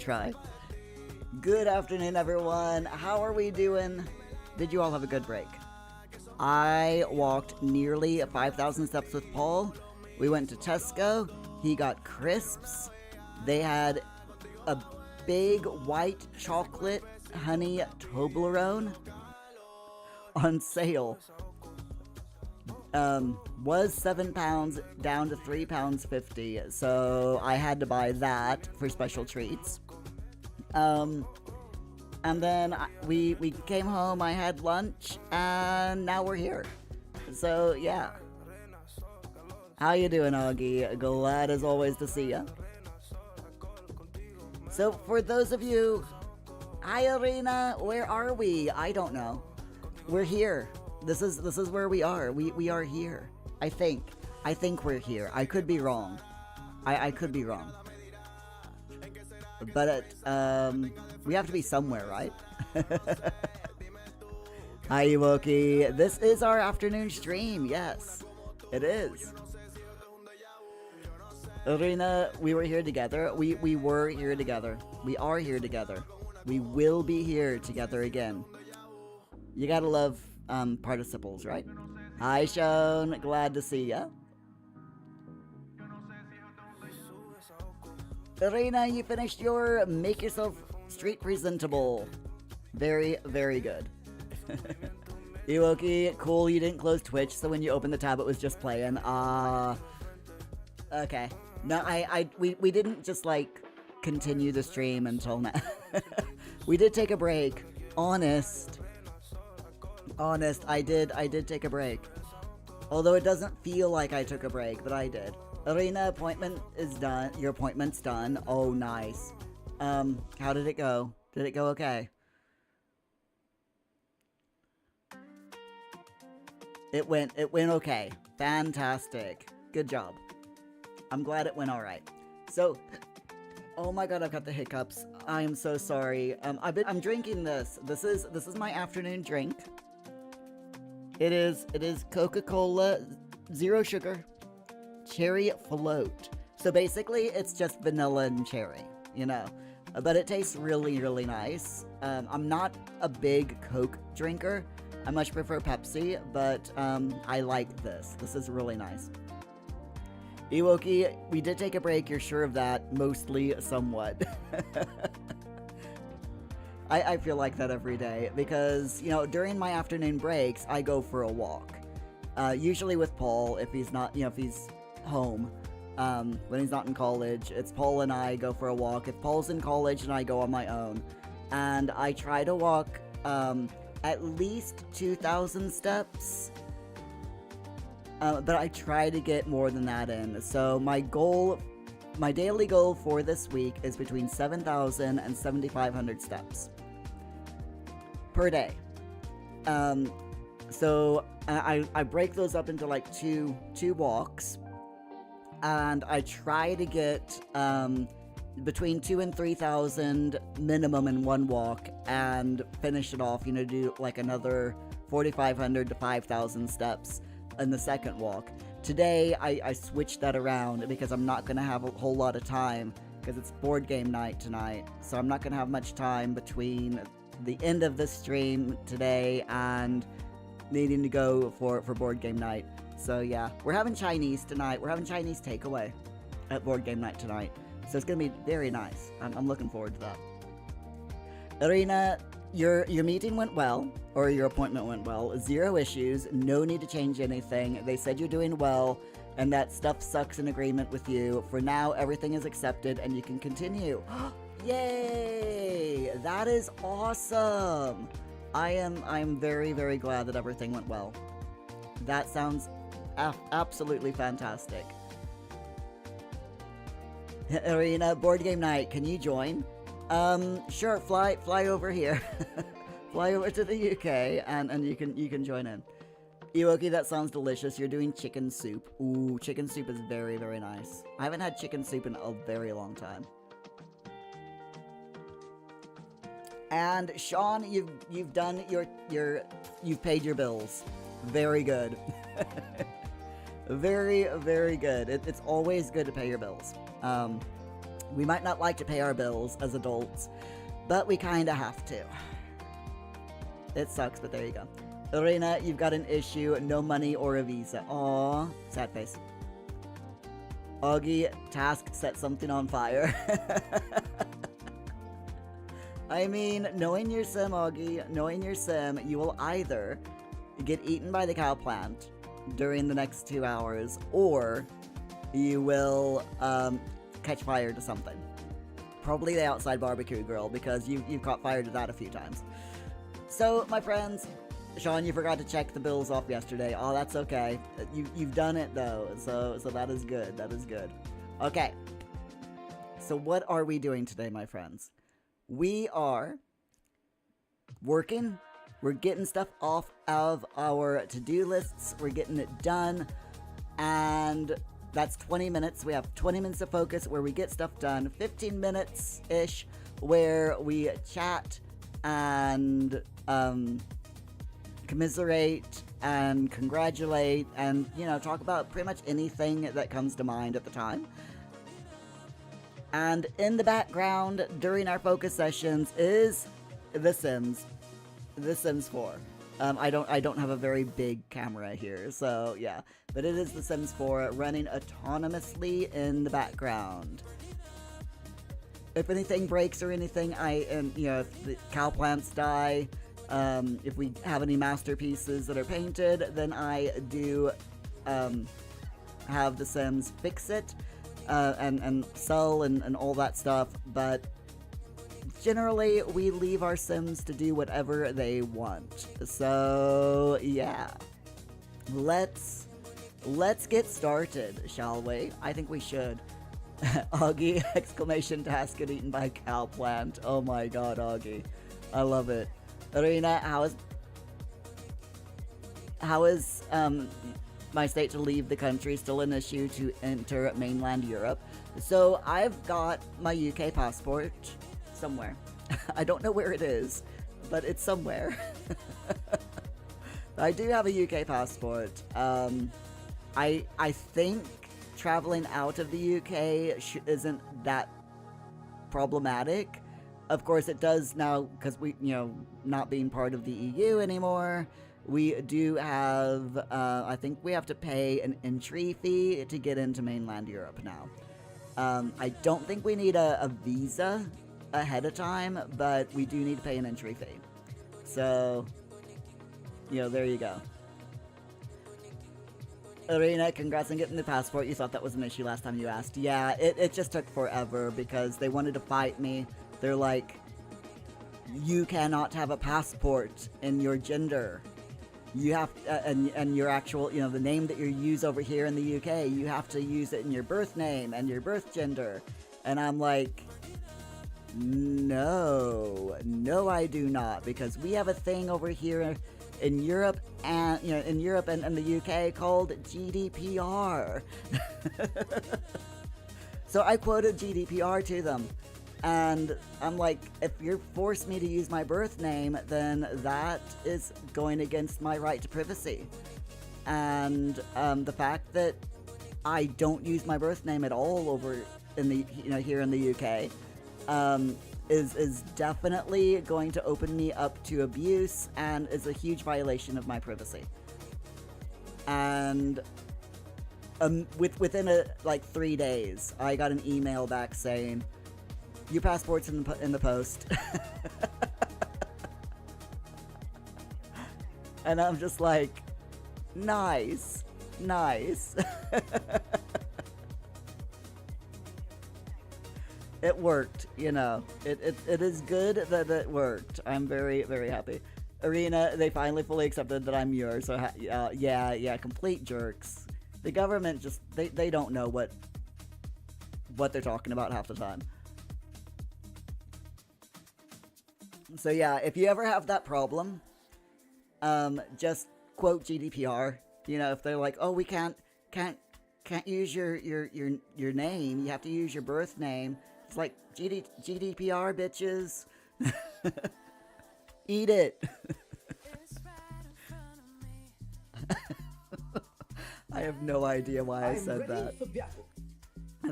try. Good afternoon, everyone. How are we doing? Did you all have a good break? I walked nearly 5,000 steps with Paul. We went to Tesco. He got crisps. They had a big white chocolate honey Toblerone on sale. Was £7 down to £3.50, so I had to buy that for special treats. And then we came home, I had lunch, and now we're here. So, yeah. How you doing, Augie? Glad as always to see ya. So, for those of you... Hi, Arena! Where are we? I don't know. We're here. This is where we are. We are here. I think we're here. I could be wrong. I could be wrong. But we have to be somewhere, right? Hi, Ewoki. This is our afternoon stream. Yes, it is. Arena, we were here together. We were here together. We are here together. We will be here together again. You gotta love participles, right? Hi, Sean. Glad to see ya. Arena, you finished your make yourself street presentable. Very, very good. Ewoki, cool, you didn't close Twitch, so when you opened the tab it was just playing. Okay. No, we didn't just like continue the stream until now. We did take a break. Honest, I did take a break. Although it doesn't feel like I took a break, but I did. Arena, appointment is done. Your appointment's done. Oh, nice. How did it go? Did it go okay? It went okay. Fantastic. Good job. I'm glad it went alright. So, oh my god, I've got the hiccups. I am so sorry. I'm drinking this. This is my afternoon drink. It is Coca-Cola, zero sugar, cherry float. So basically, it's just vanilla and cherry, you know. But it tastes really, really nice. I'm not a big Coke drinker. I much prefer Pepsi, but I like this. This is really nice. Ewoki, we did take a break, you're sure of that? Mostly, somewhat. I feel like that every day, because, you know, during my afternoon breaks, I go for a walk. Usually with Paul, if he's not, you know, if he's home, when he's not in college, it's Paul and I go for a walk. If Paul's in college, then I go on my own. And I try to walk, at least 2,000 steps. But I try to get more than that in. So my daily goal for this week is between 7,000 and 7,500 steps per day. So I break those up into like two walks, and I try to get between 2,000 and 3,000 minimum in one walk, and finish it off. You know, do like another 4,500 to 5,000 steps in the second walk. Today, I switched that around because I'm not going to have a whole lot of time, because it's board game night tonight. So I'm not going to have much time between the end of this stream today and needing to go for board game night. So yeah, we're having Chinese tonight. We're having Chinese takeaway at board game night tonight. So it's going to be very nice. I'm looking forward to that. Arena, your meeting went well, or your appointment went well. Zero issues, no need to change anything. They said you're doing well, and that stuff sucks in agreement with you. For now, everything is accepted, and you can continue. Yay! That is awesome! I'm very, very glad that everything went well. That sounds absolutely fantastic. Arena, board game night, can you join? Sure, fly over here. Fly over to the UK, and you can join in. Ewoki, that sounds delicious. You're doing chicken soup. Ooh, chicken soup is very, very nice. I haven't had chicken soup in a very long time. And Sean, you've done you've paid your bills. Very good. Very, very good. It's always good to pay your bills. We might not like to pay our bills as adults, but we kind of have to. It sucks, but there you go. Lorena, you've got an issue. No money or a visa. Aww. Sad face. Augie, task set something on fire. I mean, knowing your sim, Augie, knowing your sim, you will either get eaten by the cow plant during the next 2 hours, or you will catch fire to something. Probably the outside barbecue grill, because you've caught fire to that a few times. So, my friends, Sean, you forgot to check the bills off yesterday. Oh, that's okay. You've done it, though, so that is good. That is good. Okay. So what are we doing today, my friends? We are working. We're getting stuff off of our to-do lists. We're getting it done. And that's 20 minutes. We have 20 minutes of focus where we get stuff done. 15 minutes-ish where we chat and commiserate and congratulate and, talk about pretty much anything that comes to mind at the time. And in the background during our focus sessions is The Sims. The Sims 4. I don't have a very big camera here, so yeah. But it is The Sims 4 running autonomously in the background. If anything breaks or anything, if the cow plants die, if we have any masterpieces that are painted, then I do have The Sims fix it and sell and all that stuff. But generally, we leave our Sims to do whatever they want. So yeah, let's get started, shall we? I think we should. Augie, exclamation task, get eaten by a cow plant. Oh my god, Augie. I love it. Arena, how is my state to leave the country still an issue to enter mainland Europe? So I've got my UK passport somewhere. I don't know where it is, but it's somewhere. I do have a UK passport. I think traveling out of the UK isn't that problematic. Of course, it does now, because we, not being part of the EU anymore, we do have, I think we have to pay an entry fee to get into mainland Europe now. I don't think we need a visa ahead of time, but we do need to pay an entry fee. So, there you go. Arena, congrats on getting the passport. You thought that was an issue last time you asked. Yeah, it just took forever because they wanted to fight me. They're like, you cannot have a passport in your gender. You have, and your actual, the name that you use over here in the UK, you have to use it in your birth name and your birth gender. And I'm like, no, I do not, because we have a thing over here in Europe and the UK called GDPR. So I quoted GDPR to them, and I'm like, if you force me to use my birth name, then that is going against my right to privacy. And the fact that I don't use my birth name at all over in the here in the UK is definitely going to open me up to abuse and is a huge violation of my privacy. And within 3 days, I got an email back saying, "Your passport's in the post." And I'm just like, nice. It worked, It is good that it worked. I'm very, very happy. Arena, they finally fully accepted that I'm yours. So yeah, complete jerks. The government just they don't know what they're talking about half the time. So yeah, if you ever have that problem, just quote GDPR. If they're like, oh, we can't use your name, you have to use your birth name. It's like, GDPR, bitches. Eat it. I have no idea why I said that.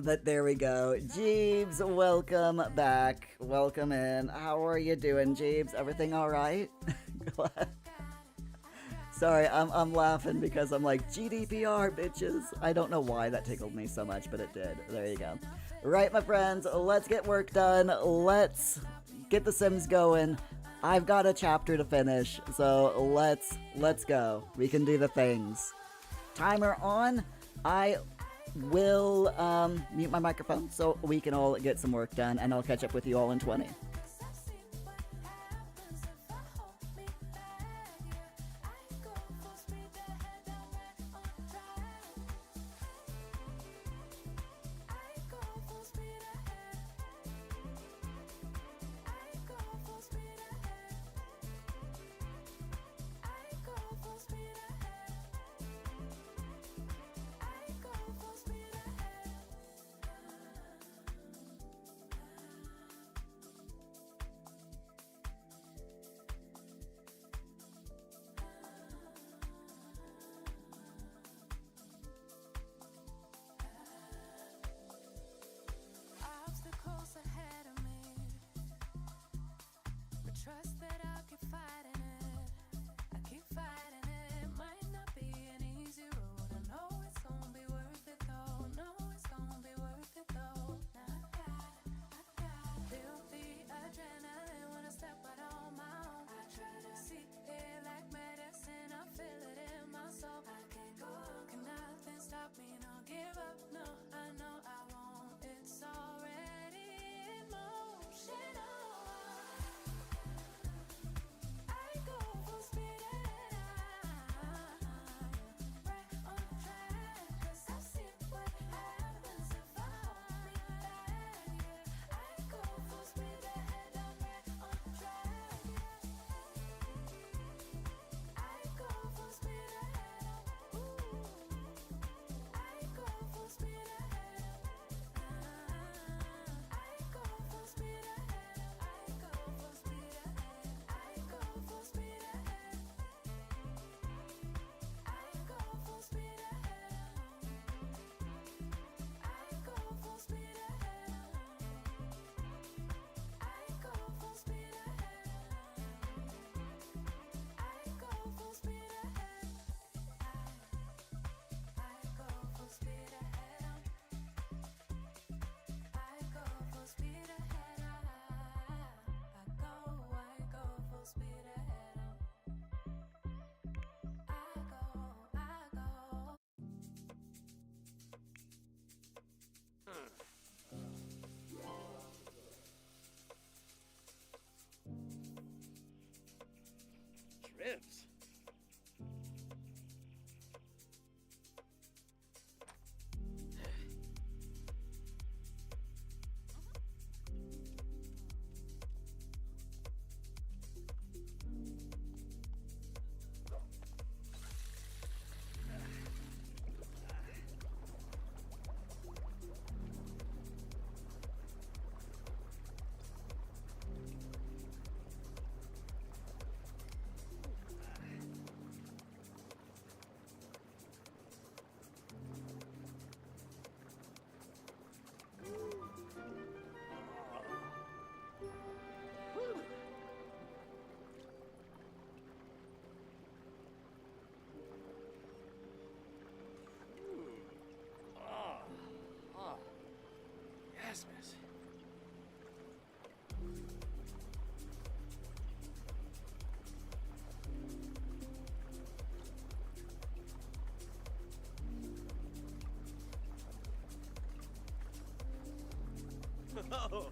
But there we go. Jeeves, welcome back. Welcome in. How are you doing, Jeeves? Everything all right? Sorry, I'm laughing because I'm like, GDPR, bitches. I don't know why that tickled me so much, but it did. There you go. Right, my friends, let's get work done. Let's get the Sims going. I've got a chapter to finish, so let's go. We can do the things. Timer on. I will mute my microphone so we can all get some work done, and I'll catch up with you all in 20. Trust that I'll keep fighting it. I keep fighting it. Might not be an easy road. I know it's gonna be worth it though. Know it's gonna be worth it though. Now I got feel the adrenaline when I step out on my own. I try to see it like medicine. I feel it in my soul. I can't go on. Can nothing stop me? No give up. No, I know I won't. It's already in motion. I go full speed ahead, right on track, 'cause I see what happens if I hold me back, yeah. I go full speed ahead, I'm right on track, yeah. I go full speed ahead, ooh. I go full speed ahead, I go full speed ahead, I go full speed ahead, I go full speed ahead, I go full speed ahead, I go full speed ahead, I go full speed ahead, I go full speed ahead, I go full speed ahead, I go full speed ahead, I go full speed ahead, I go. Trips. Yes, miss. Oh.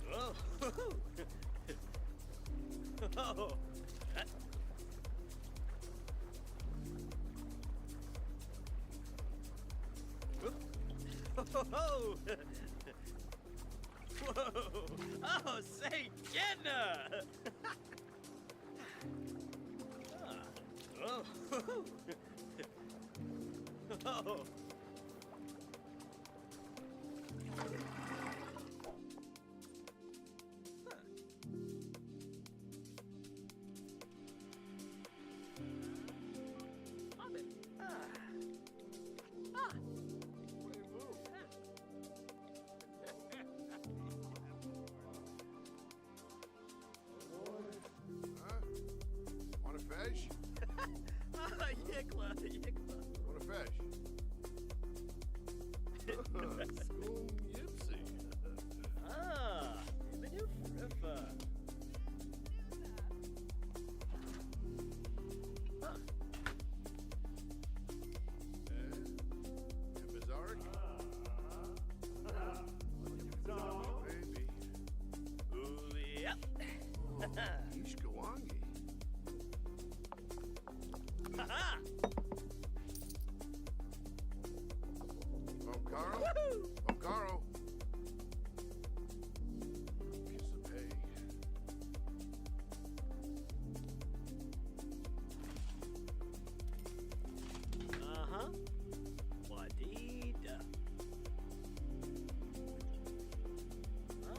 Oh. Oh. Whoa! Whoa! Oh, say, Jenna! Oh! Oh! Yikla, yikla. Want a fish? School Yipsy. Ah, the new friffa. Huh. Bizarre? Maybe. Ooh, yep. Ish Gawangi. Ha-ha! Omkaro? Woohoo! Omkaro. Piece of egg. Uh-huh. Wadida.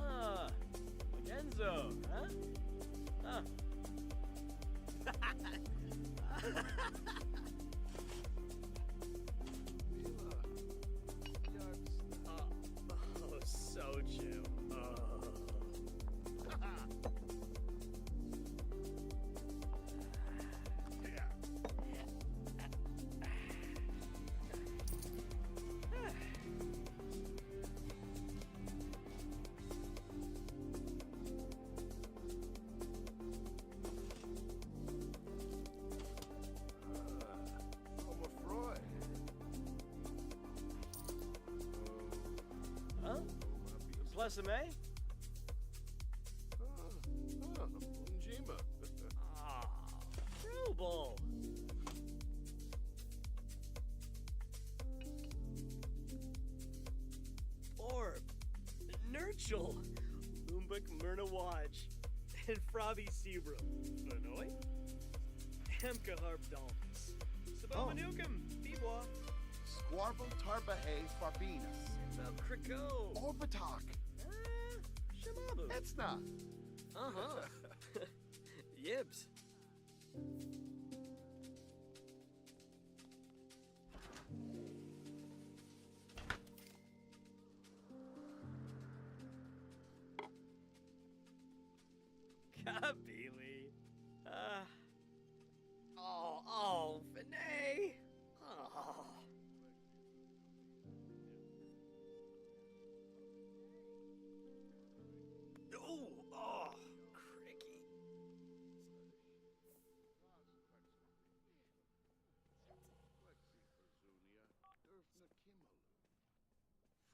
Ah, Genzo, huh? Huh. Oh, so chill. Oh. Yeah. Oma Freud. Huh? Plus a May? Njima. Ah, Frugal. Orb, Nurchel, Lumbuk Myrna Watch, and Frobby Sebrum, Vanoy, Hamka Harp Dolphins, Sabomanukum, Bebois, Squarble Tarbahe Barbinas. Velcrico, Orbitalk. Shamabu. Etzna. Uh-huh. Yibs. Kabili. Oh, Vinay. Oh. Oh, cricky.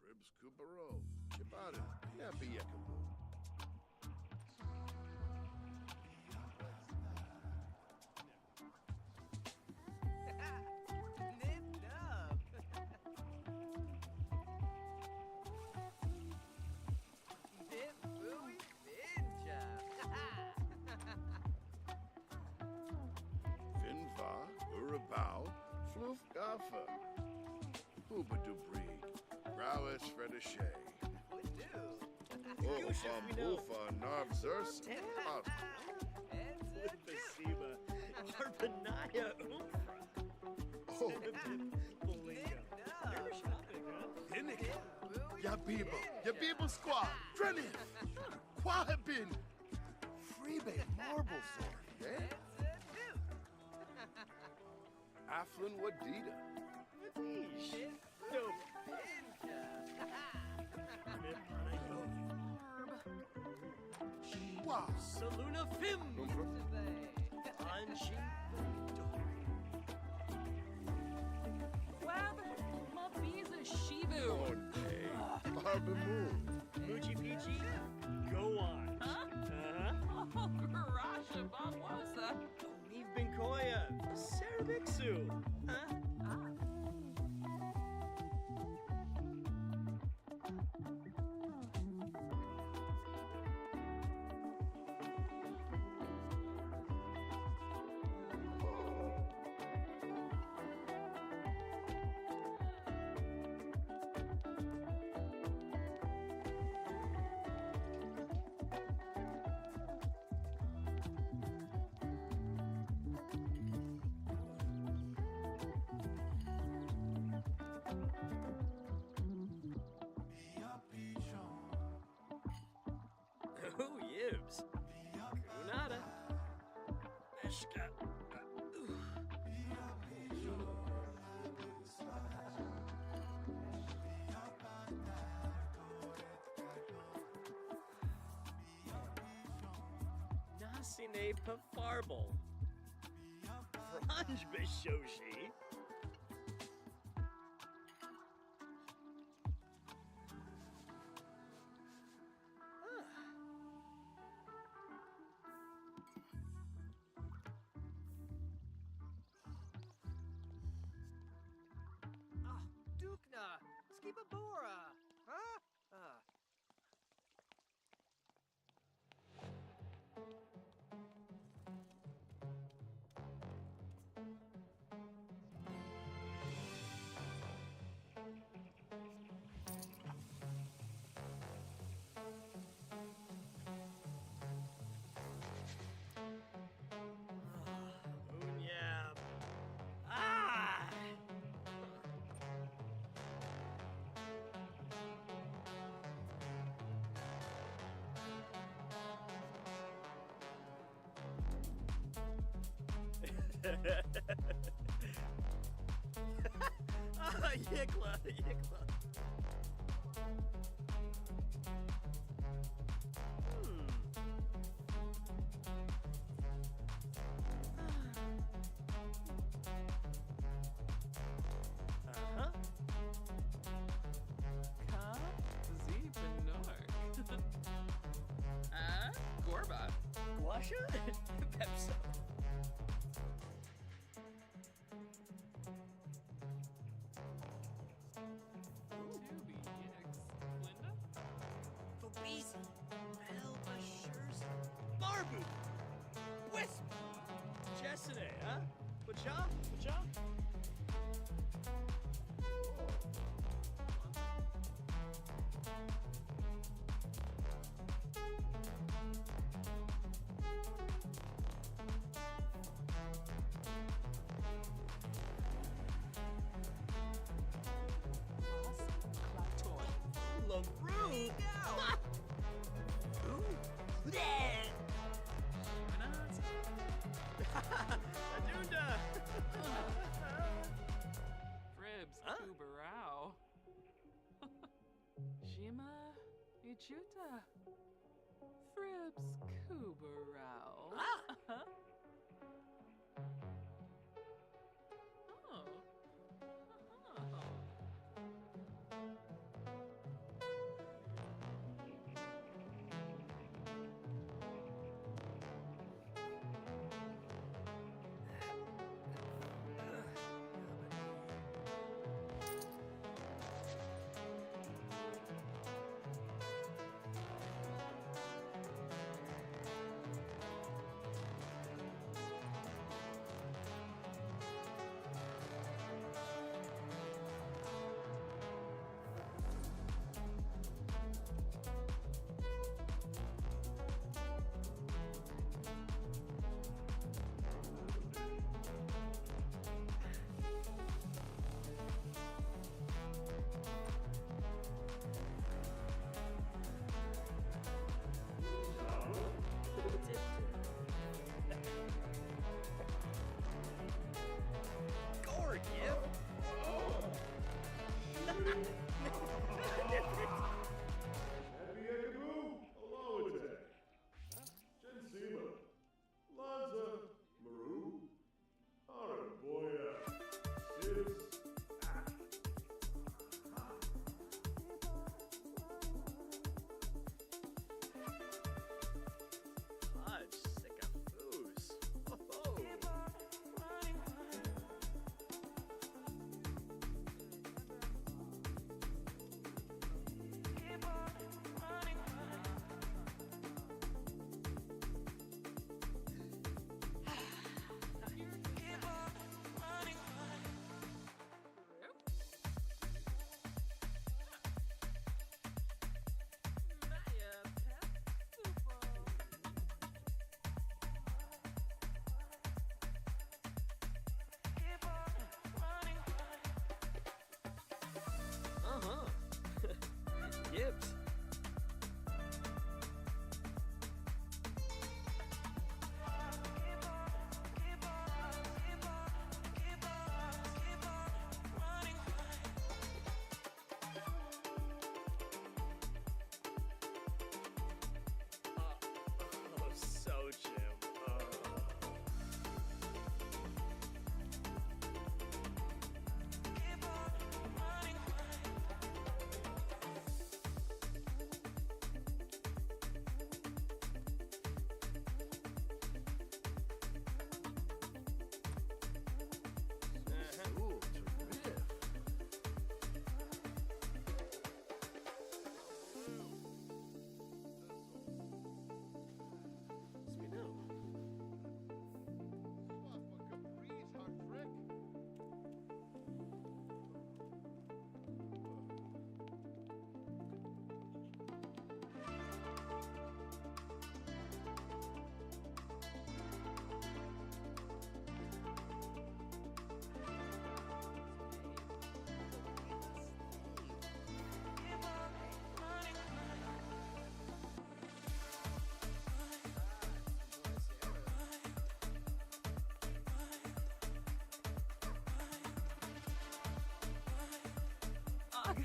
Fribs Kubarov. Chibada. Yapi Yakabu. Nipped up. Dip Bowie Finja. Finva. Urabao. Floof Gaffa. Hoobadubri. Growis Fredishay. Would do. Wolfam Wolfa Narv Zers. Lymphosema. Arbanaya Umfra. Oh, Bolingo. You're shopping, huh? Pinnick. Yabibo Squad. Drennin. Quahabin. Freebay Marble Sword. Eh? Aflin Wadida. Matish. Dope. Wow. Saluna Fim. Anji. Web, Mafiza Shivu. Okay. Barbamoo. Moochie Peachy. Go on. Huh? Uh-huh. Oh, Garasha Bamwasa. Neve Binkoya. Sarabixu. Huh? Oh, Yibs. Kunada. Mishka. Sine Pafarbal. Franj Bishoshi. Dukna! Skibabora! Huh? Unyab. Ah! Ah, Yikla, Yikla. Hmm. Uh-huh. Cosy Benork. Gorba. Guasha? Pepso. Tubi Yix. Linda? Fobisi. Elbashers. Barbu. Wisp. Jessene, huh? Wacha? Wacha? LaRue? Ooh. Yeah. Adunda. Fribs Huh? Kubarao. Shima Ichuta. Fribs Kubarao. Ah. Oh. Gorgif. Abiyakaboo, Alote, Jensima, Lanza, Maru, Araboya, Sis, Fudge, sick of foos. Oh. Uh-huh. Yips. Oh, so Jim.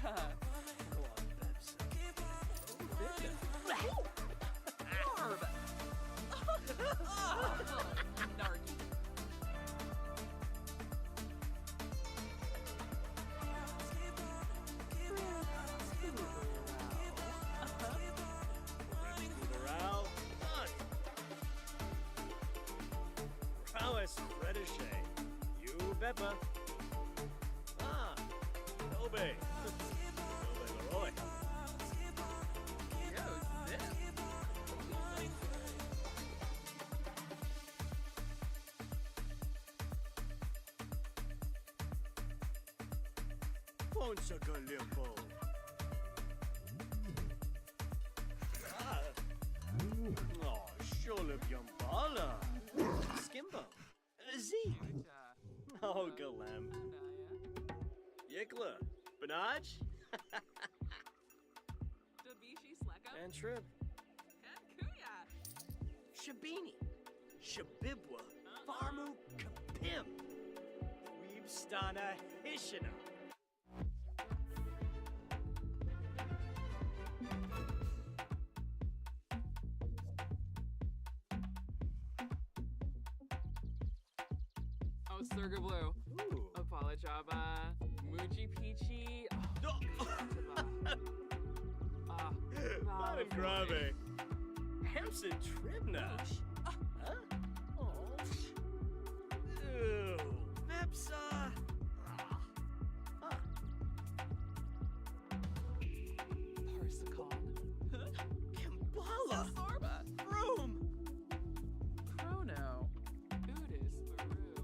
Chuta. Go on, Babs. Barb. Oh, narky. Morale, on. Prowess, Redishay. You, Beppa. Ah, Kobe. Kobe Leroy. Yo, Zip. Poncha Galipo. Ah. Oh, Sholib Yumbala. Skimbo. Z. Chuta. Oh, Galem. Anaya. Yikla. Benaj. Dabishi Sleka. And Trib. And Kuya. Shabini. Shabibwa. Farmu Kapim. Weebstana Hishina. Oh, Surga Blue. Ooh. Apolajaba. Muji Peachy. Martin Grave. Hamson Tribna. Huh? Oh. Ew. Vepsa. Ah. Parsicon. Kimbala. Sorba. Room. Chrono. Udis Baru.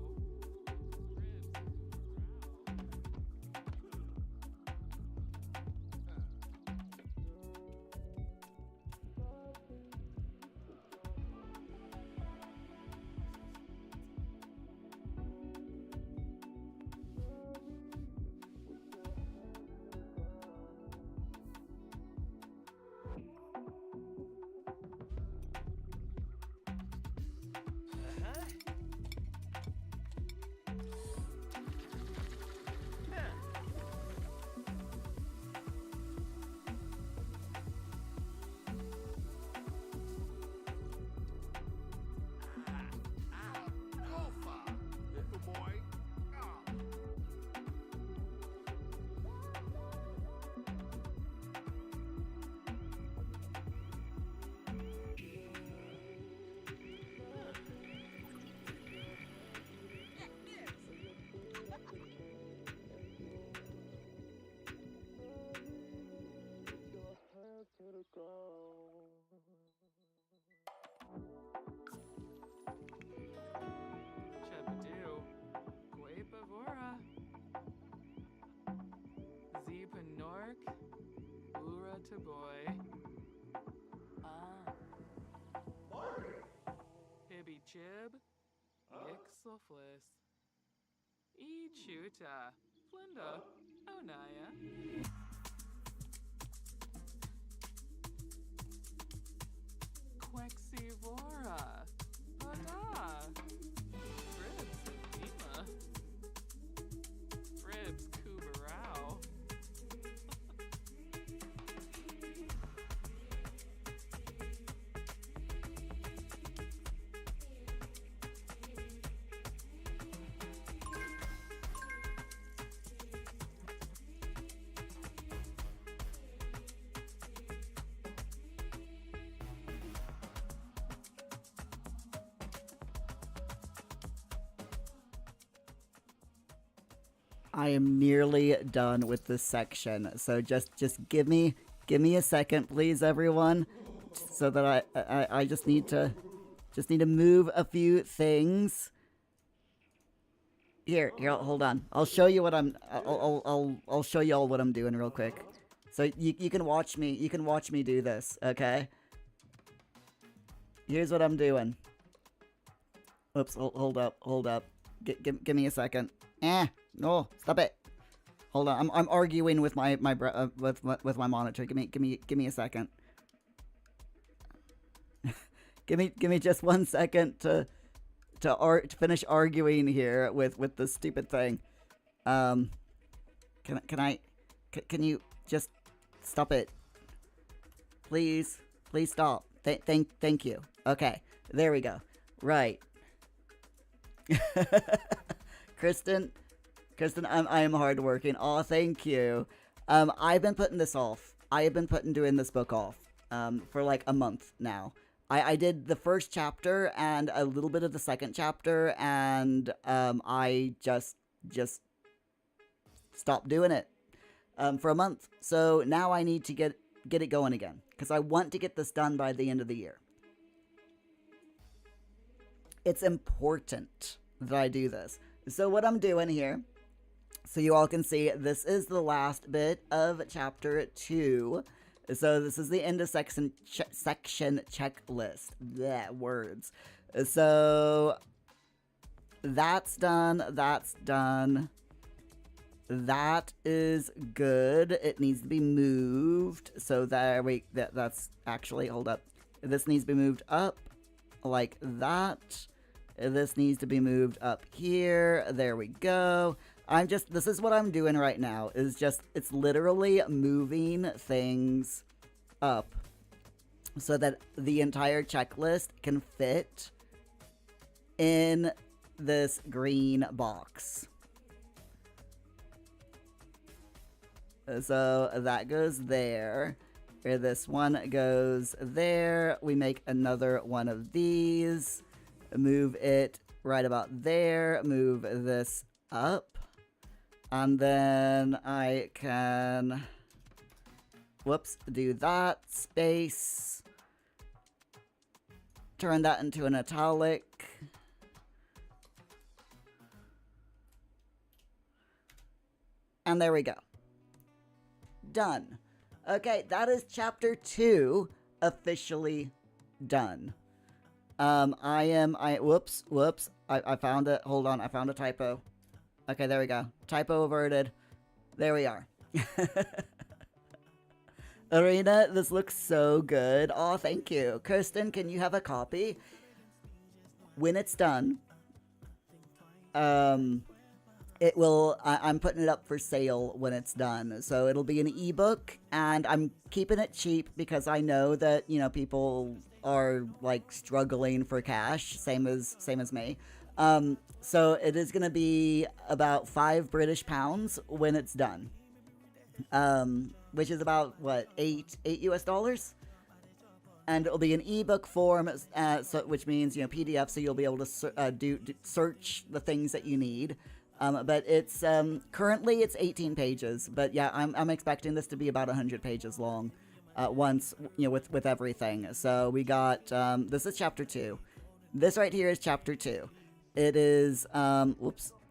Uh-huh. Yeah. Alpha. Little boy. Ah. Chabadoo. Guapavora. Zepanork. Ura Taboy. Ah. Hibby Chib. Ixoflis. E Chuta. Flinda. Onaya. Quexivora. Pada. Fribs. Ema. Fribs. Kubarao. I am nearly done with this section, so just give me a second, please, everyone, so that I just need to move a few things. Here, hold on. I'll show you what I'll show you all what I'm doing real quick. So you can watch me. You can watch me do this, okay? Here's what I'm doing. Oops, hold up. Give me a second. No, stop it. Hold on. I'm arguing with my with my monitor. Give me a second. give me just 1 second to finish arguing here with this stupid thing. Can you Just stop it. Please stop. Thank you. Okay, there we go. Right. Kristen, I am hardworking. Oh, thank you. I've been putting this off. I have been doing this book off for like a month now. I did the first chapter and a little bit of the second chapter, and I just stopped doing it for a month. So now I need to get it going again because I want to get this done by the end of the year. It's important that I do this. So what I'm doing here, so you all can see, this is the last bit of chapter 2. So this is the end of section checklist. Yeah, words. So that's done. That's done. That is good. It needs to be moved. So that's actually, hold up. This needs to be moved up like that. This needs to be moved up here. There we go. This is what I'm doing right now, it's literally moving things up so that the entire checklist can fit in this green box. So that goes there. This one goes there. We make another one of these. Move it right about there. Move this up. And then I can, do that, space, turn that into an italic. And there we go. Done. Okay, that is chapter 2 officially done. Whoops. I found it. Hold on, I found a typo. Okay, there we go. Typo averted. There we are. Arena, this looks so good. Oh, thank you. Kirsten, can you have a copy? When it's done, it will, I'm putting it up for sale when it's done. So it'll be an ebook, and I'm keeping it cheap because I know that, people are like struggling for cash, same as me. So it is going to be about £5 when it's done. Which is about, $8 US? And it'll be an ebook form, which means, PDF, so you'll be able to search the things that you need. But it's, currently it's 18 pages, but yeah, I'm expecting this to be about 100 pages long, once, with everything. So we got, this is chapter 2. This right here is chapter 2. It is, going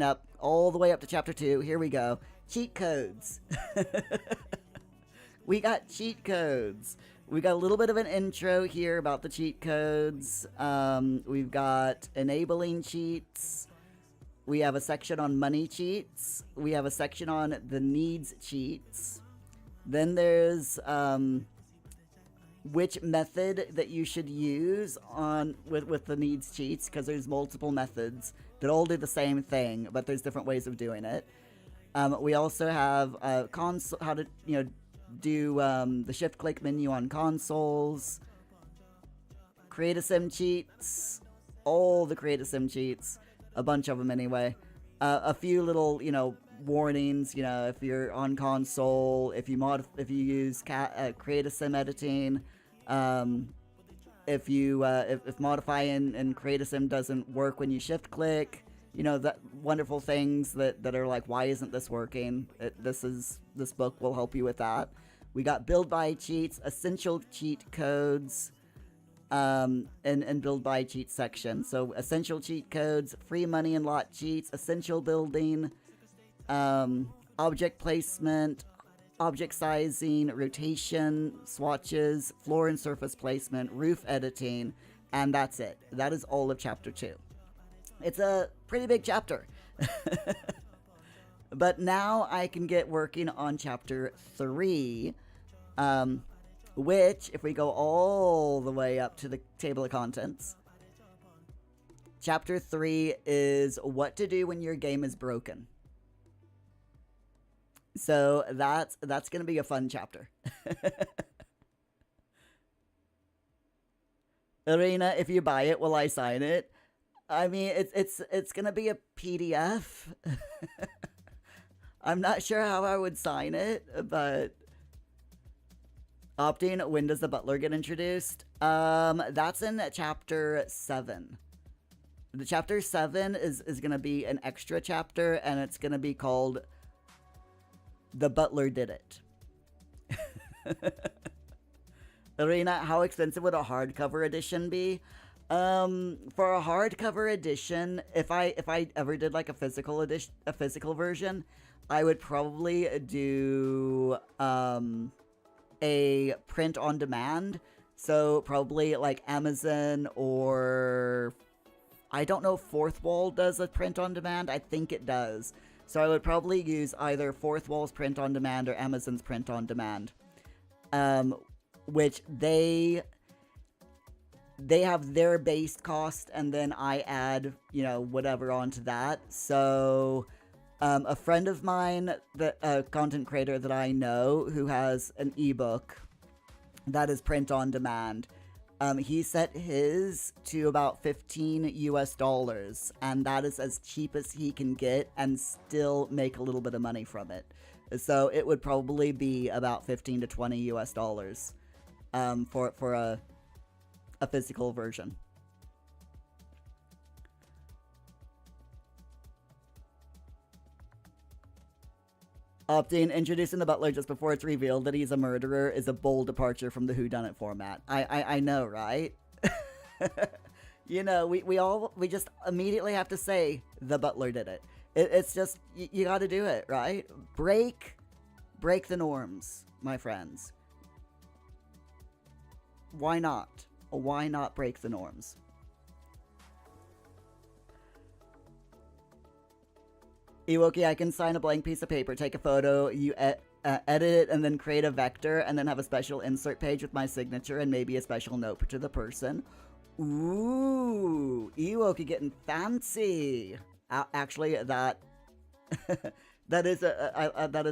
up all the way up to chapter 2. Here we go. Cheat codes. We got cheat codes. We got a little bit of an intro here about the cheat codes. We've got enabling cheats. We have a section on money cheats. We have a section on the needs cheats. Then there's, which method that you should use with the needs cheats, because there's multiple methods that all do the same thing, but there's different ways of doing it. We also have how to do the shift click menu on consoles, create a sim cheats, all the create a sim cheats, a bunch of them anyway. A few little warnings, if you're on console, if you use create a sim editing, if modifying and create a sim doesn't work when you shift click, that wonderful things that are like, why isn't this working? This book will help you with that. We got build by cheats, essential cheat codes, and build by cheat section. So essential cheat codes, free money and lot cheats, essential building, object placement, object sizing, rotation, swatches, floor and surface placement, roof editing, and that's it. That is all of chapter 2. It's a pretty big chapter. But now I can get working on chapter 3, which, if we go all the way up to the table of contents, chapter 3 is what to do when your game is broken. So that's gonna be a fun chapter. Arena, if you buy it, will I sign it? I mean, it's gonna be a PDF. I'm not sure how I would sign it, but Opting, when does the butler get introduced? That's in chapter 7. The chapter 7 is gonna be an extra chapter, and it's gonna be called The Butler Did It. Arena, how expensive would a hardcover edition be? For a hardcover edition, if I ever did like a physical edition, a physical version, I would probably do a print on demand. So probably like Amazon, or I don't know if Fourth Wall does a print on demand. I think it does. So I would probably use either Fourth Wall's print on demand or Amazon's print on demand. Which they have their base cost, and then I add, you know, whatever onto that. So a friend of mine, a content creator that I know who has an ebook that is print on demand, he set his to about $15 US, and that is as cheap as he can get and still make a little bit of money from it. So it would probably be about $15 to $20 US for a physical version. Opting, introducing the butler just before it's revealed that he's a murderer is a bold departure from the whodunit format. I know, right? You know, we just immediately have to say the butler did it. It's just, you gotta do it, right? Break the norms, my friends. Why not? Why not break the norms? Ewoki, I can sign a blank piece of paper, take a photo, you edit it, and then create a vector, and then have a special insert page with my signature and maybe a special note to the person. Ooh, Ewoki getting fancy. Actually, that that is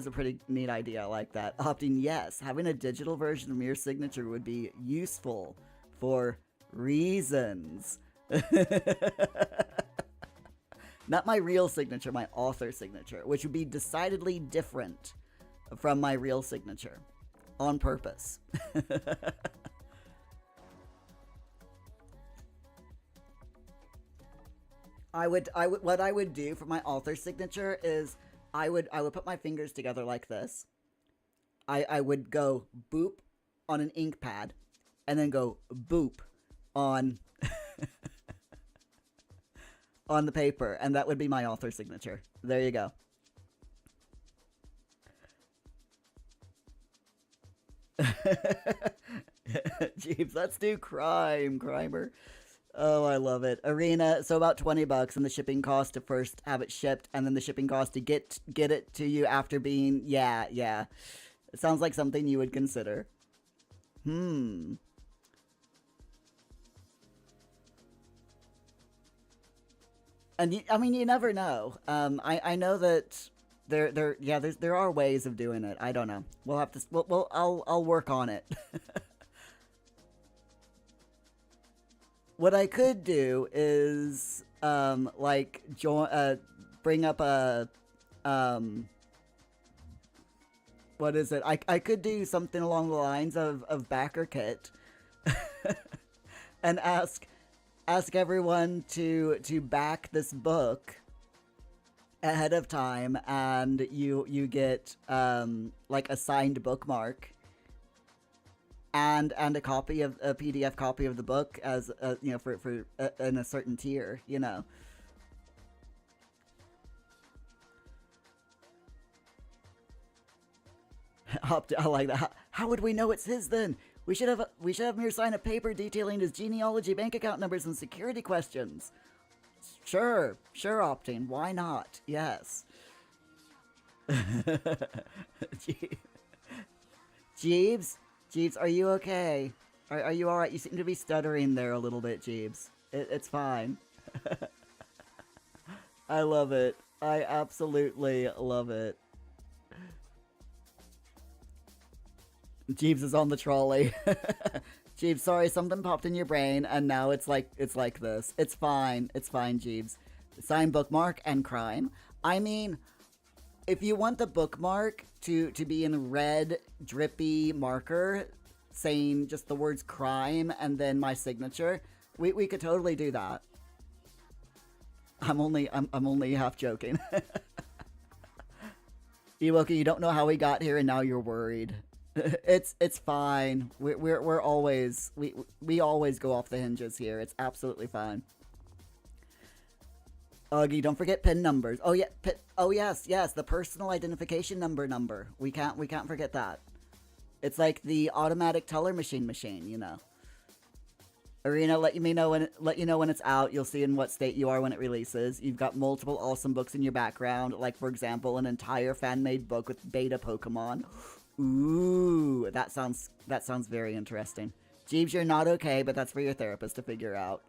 a pretty neat idea. I like that. Opting, yes, having a digital version of your signature would be useful for reasons. Not my real signature, my author signature, which would be decidedly different from my real signature. On purpose. What I would do for my author signature is I would put my fingers together like this. I would go boop on an ink pad, and then go boop on on the paper, and that would be my author signature. There you go. Jeeves, let's do crimer. Oh, I love it. Arena, so about $20, and the shipping cost to first have it shipped, and then the shipping cost to get it to you after being, yeah. It sounds like something you would consider. And you never know. I know that there are ways of doing it. I don't know. We'll have to. I'll work on it. What I could do is like bring up a what is it? I could do something along the lines of backer kit, and ask everyone to back this book ahead of time, and you get like a signed bookmark and a copy of a PDF copy of the book as you know, for in a certain tier, you know. I like that. How would we know it's his then? We should have Mir sign a paper detailing his genealogy, bank account numbers, and security questions. Sure, Opting. Why not? Yes. Jeeves, are you okay? Are you all right? You seem to be stuttering there a little bit, Jeeves. It's fine. I love it. I absolutely love it. Jeeves is on the trolley. Jeeves, sorry, something popped in your brain, and now it's like this. It's fine, Jeeves. Sign bookmark and crime. I mean, if you want the bookmark to be in red, drippy marker, saying just the words crime and then my signature, we could totally do that. I'm only half joking. Ewoki, you don't know how we got here, and now you're worried. It's fine. We're always we always go off the hinges here. It's absolutely fine. Uggy, don't forget PIN numbers. Oh yeah, oh yes, the personal identification number. We can't forget that. It's like the automatic teller machine, you know. Arena, let you know when it's out. You'll see in what state you are when it releases. You've got multiple awesome books in your background, like for example, an entire fan-made book with beta Pokemon. Ooh, that sounds very interesting. Jeeves, you're not okay, but that's for your therapist to figure out.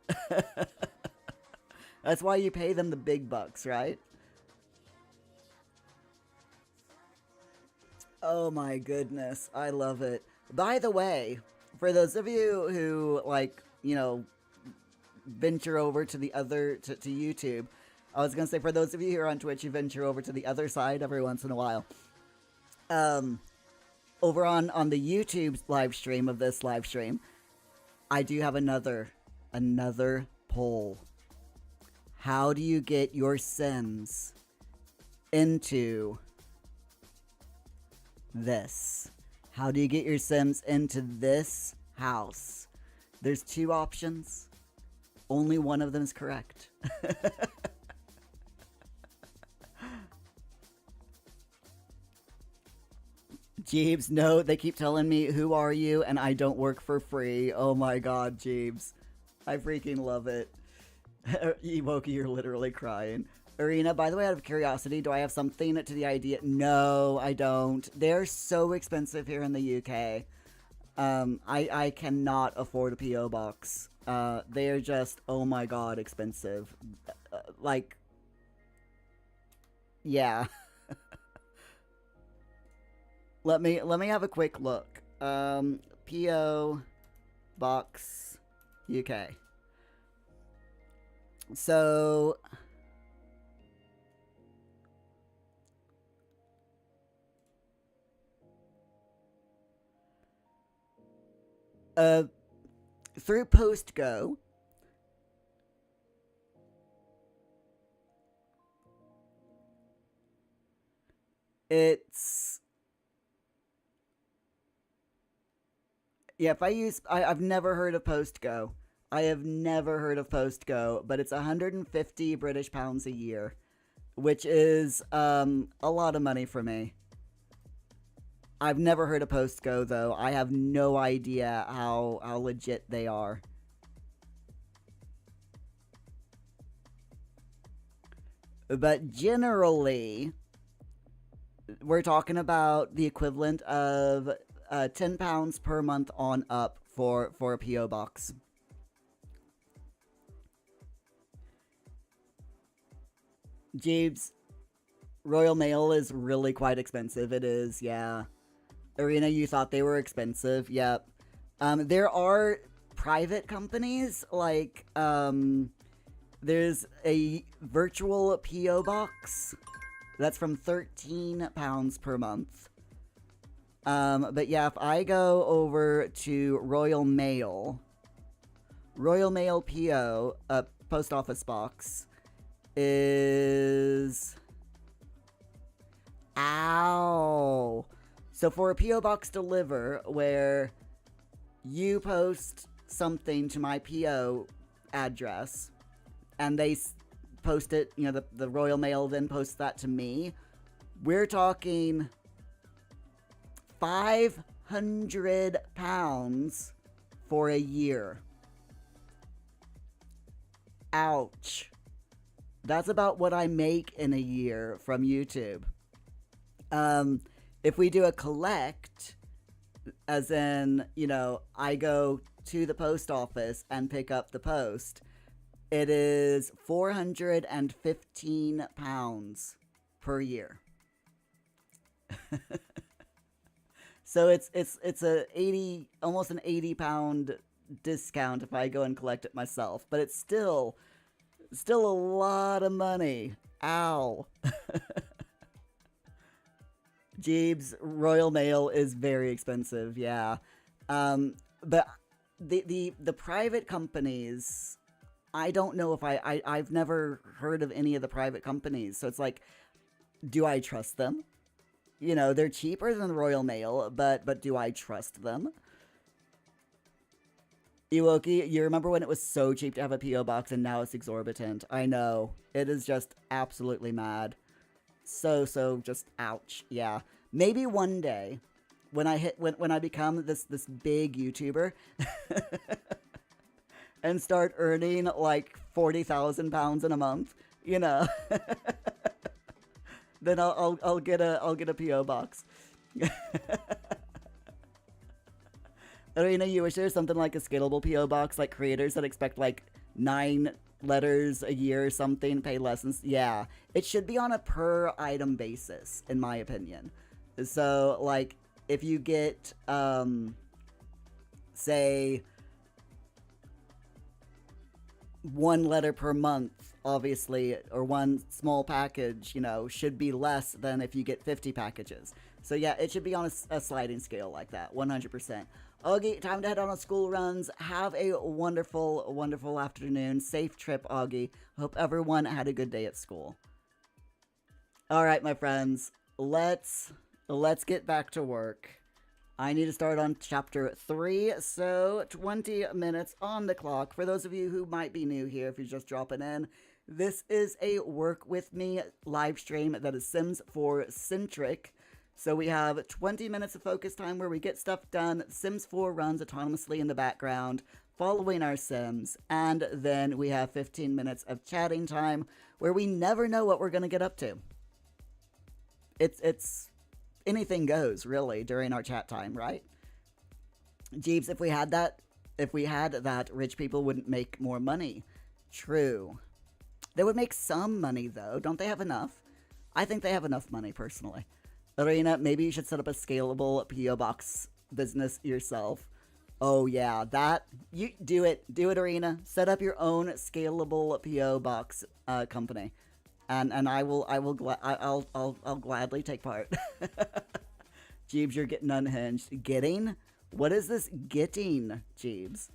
That's why you pay them the big bucks, right? Oh my goodness, I love it. By the way, for those of you who, like, you know, venture over to the other, to YouTube, I was gonna say, for those of you who are on Twitch, you venture over to the other side every once in a while. Over on the YouTube live stream of this live stream, I do have another poll. How do you get your Sims into this? How do you get your Sims into this house? There's two options. Only one of them is correct. Jeeves, no, they keep telling me, who are you? And I don't work for free. Oh my god, Jeeves. I freaking love it. Ewoki, you're literally crying. Arena, by the way, out of curiosity, do I have something to the idea? No, I don't. They're so expensive here in the UK. I cannot afford a P.O. box. They are just, oh my god, expensive. Like, yeah. Let me have a quick look. P.O. box UK. So through PostGo, it's, yeah, if I use, I've never heard of PostGo. I have never heard of PostGo, but it's 150 British pounds a year, which is a lot of money for me. I've never heard of PostGo, though. I have no idea how legit they are. But generally, we're talking about the equivalent of £10 per month on up for a P.O. box. Jeeves, Royal Mail is really quite expensive. It is, yeah. Arena, you thought they were expensive. Yep. There are private companies, like, there's a virtual P.O. box that's from £13 per month. But yeah, if I go over to Royal Mail P.O., post office box, is... Ow! So for a P.O. box deliver, where you post something to my P.O. address, and they post it, you know, the Royal Mail then posts that to me, we're talking £500 for a year. Ouch. That's about what I make in a year from YouTube. If we do a collect, as in, you know, I go to the post office and pick up the post, it is £415 per year. So it's a 80, almost an 80 pound discount if I go and collect it myself, but it's still a lot of money. Ow. Jeebs, Royal Mail is very expensive, yeah. But the private companies, I don't know if I've never heard of any of the private companies, so it's like, do I trust them? You know, they're cheaper than the Royal Mail, but do I trust them? Iwoki, you remember when it was so cheap to have a P.O. box and now it's exorbitant? I know. It is just absolutely mad. So just ouch. Yeah. Maybe one day when I become this big YouTuber and start earning like 40,000 pounds in a month, you know, then I'll get a PO box. Arena, you wish there was something like a scalable PO box, like creators that expect like 9 letters a year or something, pay lessons. Yeah, it should be on a per item basis, in my opinion. So like if you get say 1 letter per month, obviously, or 1 small package, you know, should be less than if you get 50 packages. So yeah, it should be on a sliding scale like that, 100%. Augie, time to head on school runs. Have a wonderful, wonderful afternoon. Safe trip, Augie. Hope everyone had a good day at school. All right, my friends, let's get back to work. I need to start on chapter 3, so 20 minutes on the clock. For those of you who might be new here, if you're just dropping in, this is a work with me live stream that is Sims 4 centric. So we have 20 minutes of focus time where we get stuff done. Sims 4 runs autonomously in the background, following our Sims, and then we have 15 minutes of chatting time where we never know what we're going to get up to. It's anything goes, really, during our chat time, right? Jeeves, if we had that, rich people wouldn't make more money. True. They would make some money, though. Don't they have enough? I think they have enough money, personally. Arena, maybe you should set up a scalable P.O. box business yourself. Oh, yeah, that... You do it, Arena. Set up your own scalable P.O. box company. And I'll gladly take part. Jeebs, you're getting unhinged. Getting? What is this getting, Jeebs?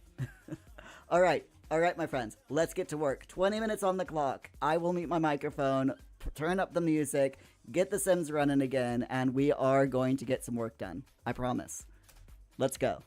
All right, my friends. Let's get to work. 20 minutes on the clock. I will mute my microphone, turn up the music, get the Sims running again, and we are going to get some work done. I promise. Let's go.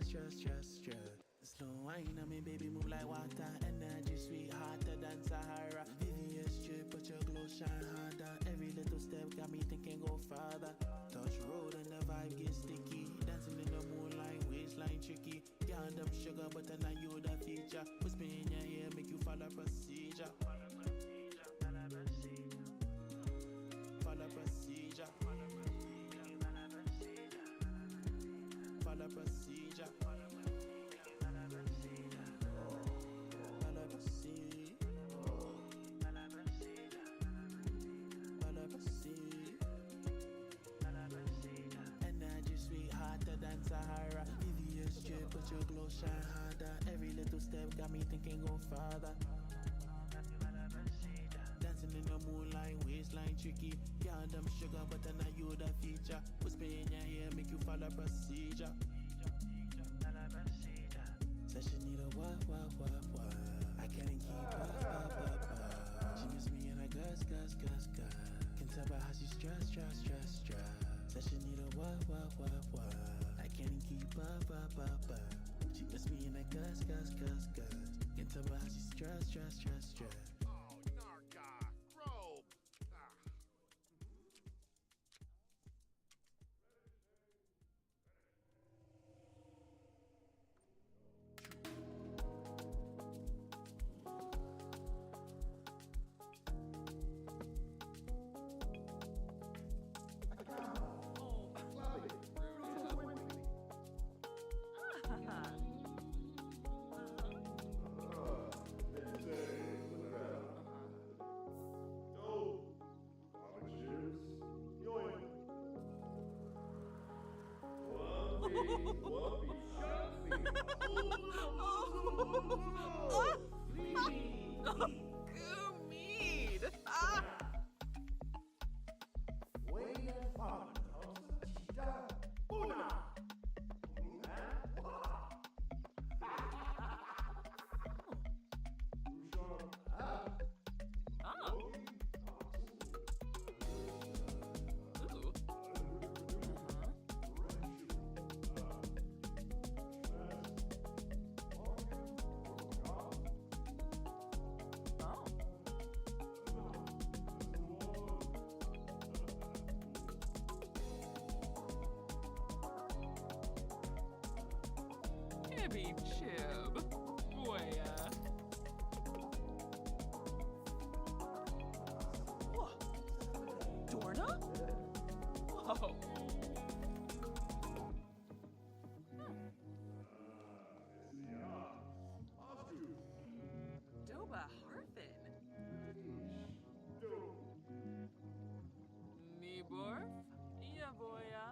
Slow wine on me, baby, move like water. Energy sweet, hotter than Sahara. VVS strip, but your glow shine harder. Every little step got me thinking go farther. Touch road and the vibe gets sticky. Dancing in the moonlight, waistline tricky. Can't dump sugar, but then you the feature. Whisper in your ear, make you follow procedure. Follow procedure. Follow procedure. Follow procedure. Energy sweet, hotter than Sahara. VVS strip, but your glow shine harder. Every little step got me thinking go farther. Dancing in the moonlight, waistline tricky. Can't dump sugar, but then you the feature. Whisper in your ear, make you follow procedure. Said she need a what. I can't keep up. She miss me and I gus. Can tell by how she stress. Said she need a what. I can't keep up. She miss me and I gus. Can tell by how she stress. Oh, Narca. Rope. Ah. Goo mead. Ah. Oh. Ooh. Oh. Ibby Chib. Boya. Whoa. Dorna? Whoa. Doba Harfin. Niborf? Yeah, boya.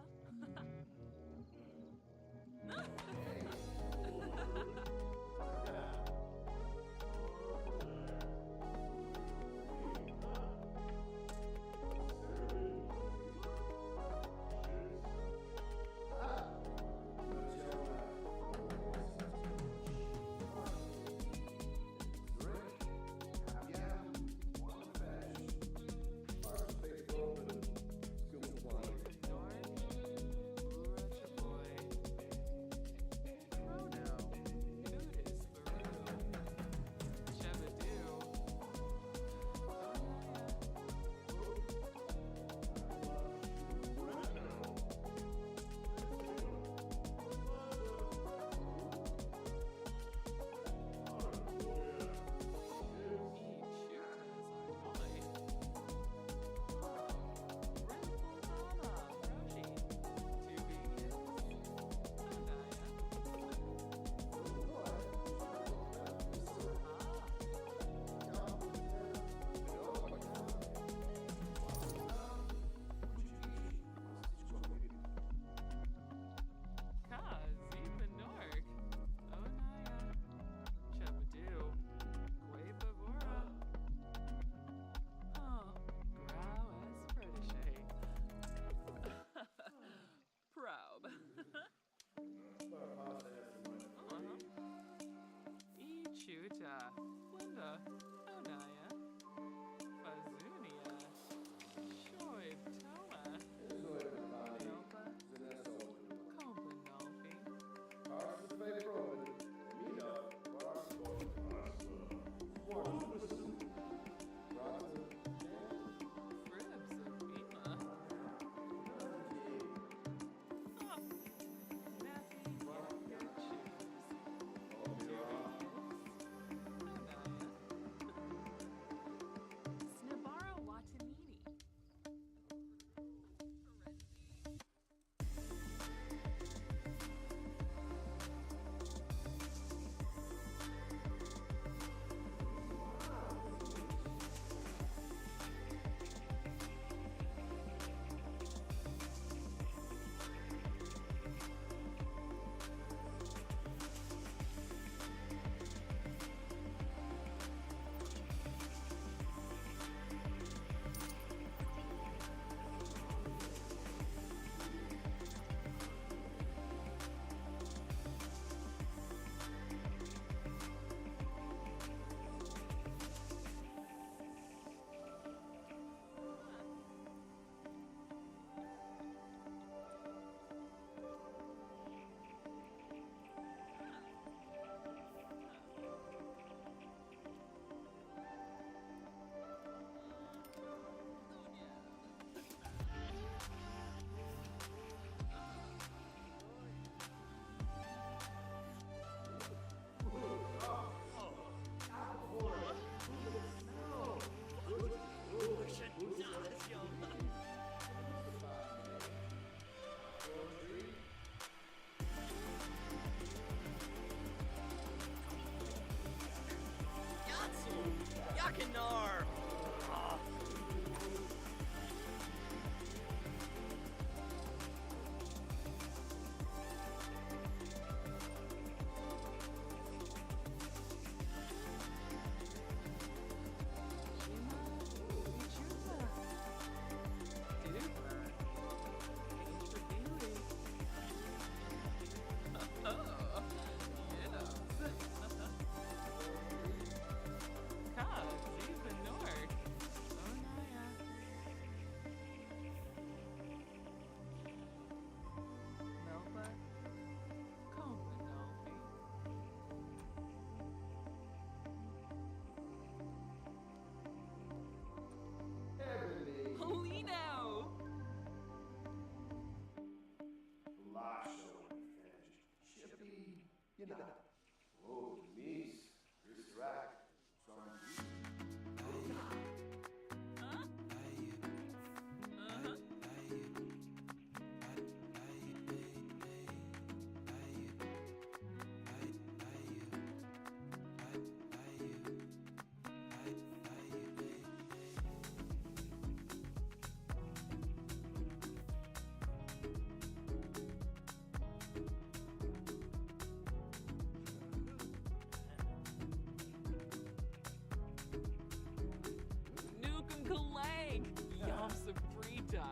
Wata.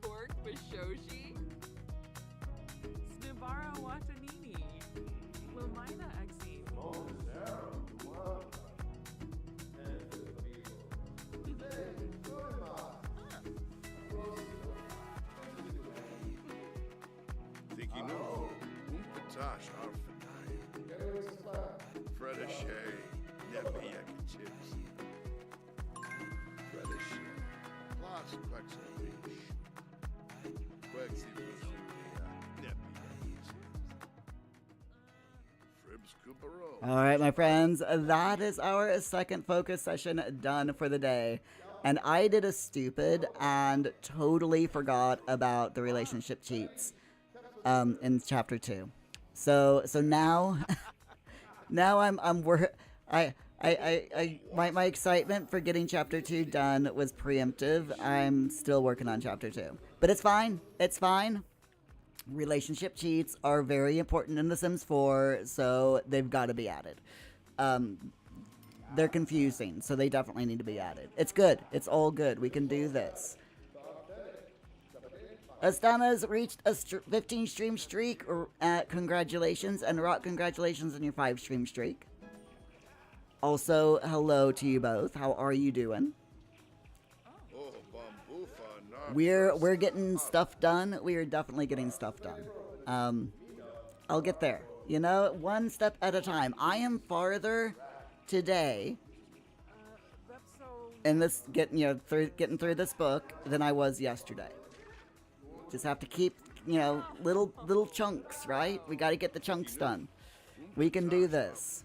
Torque Bashoshi. Snibara Watanini. Lamina Exine. Thinky no. Umpatash Arfanai. Freda Shay. Nebiak chips. Freda Shay. Plus Quexel Fish. Quexi Bazunia. Nebiak chips. Fribs Coopero. All right, my friends, that is our second focus session done for the day. And I did a stupid and totally forgot about the relationship cheats in chapter 2. So now now my excitement for getting chapter 2 done was preemptive. I'm still working on chapter 2. But it's fine. It's fine. Relationship cheats are very important in The Sims 4, so they've got to be added. They're confusing, so they definitely need to be added. It's good. It's all good. We can do this. Astana's reached a 15 stream streak. Congratulations. And Rock, congratulations on your 5 stream streak. Also, hello to you both. How are you doing? Oh, Bambufa. We're getting stuff done. We are definitely getting stuff done. I'll get there. You know, one step at a time. I am farther today in this getting through this book than I was yesterday. Just have to keep, little chunks, right? We got to get the chunks done. We can do this.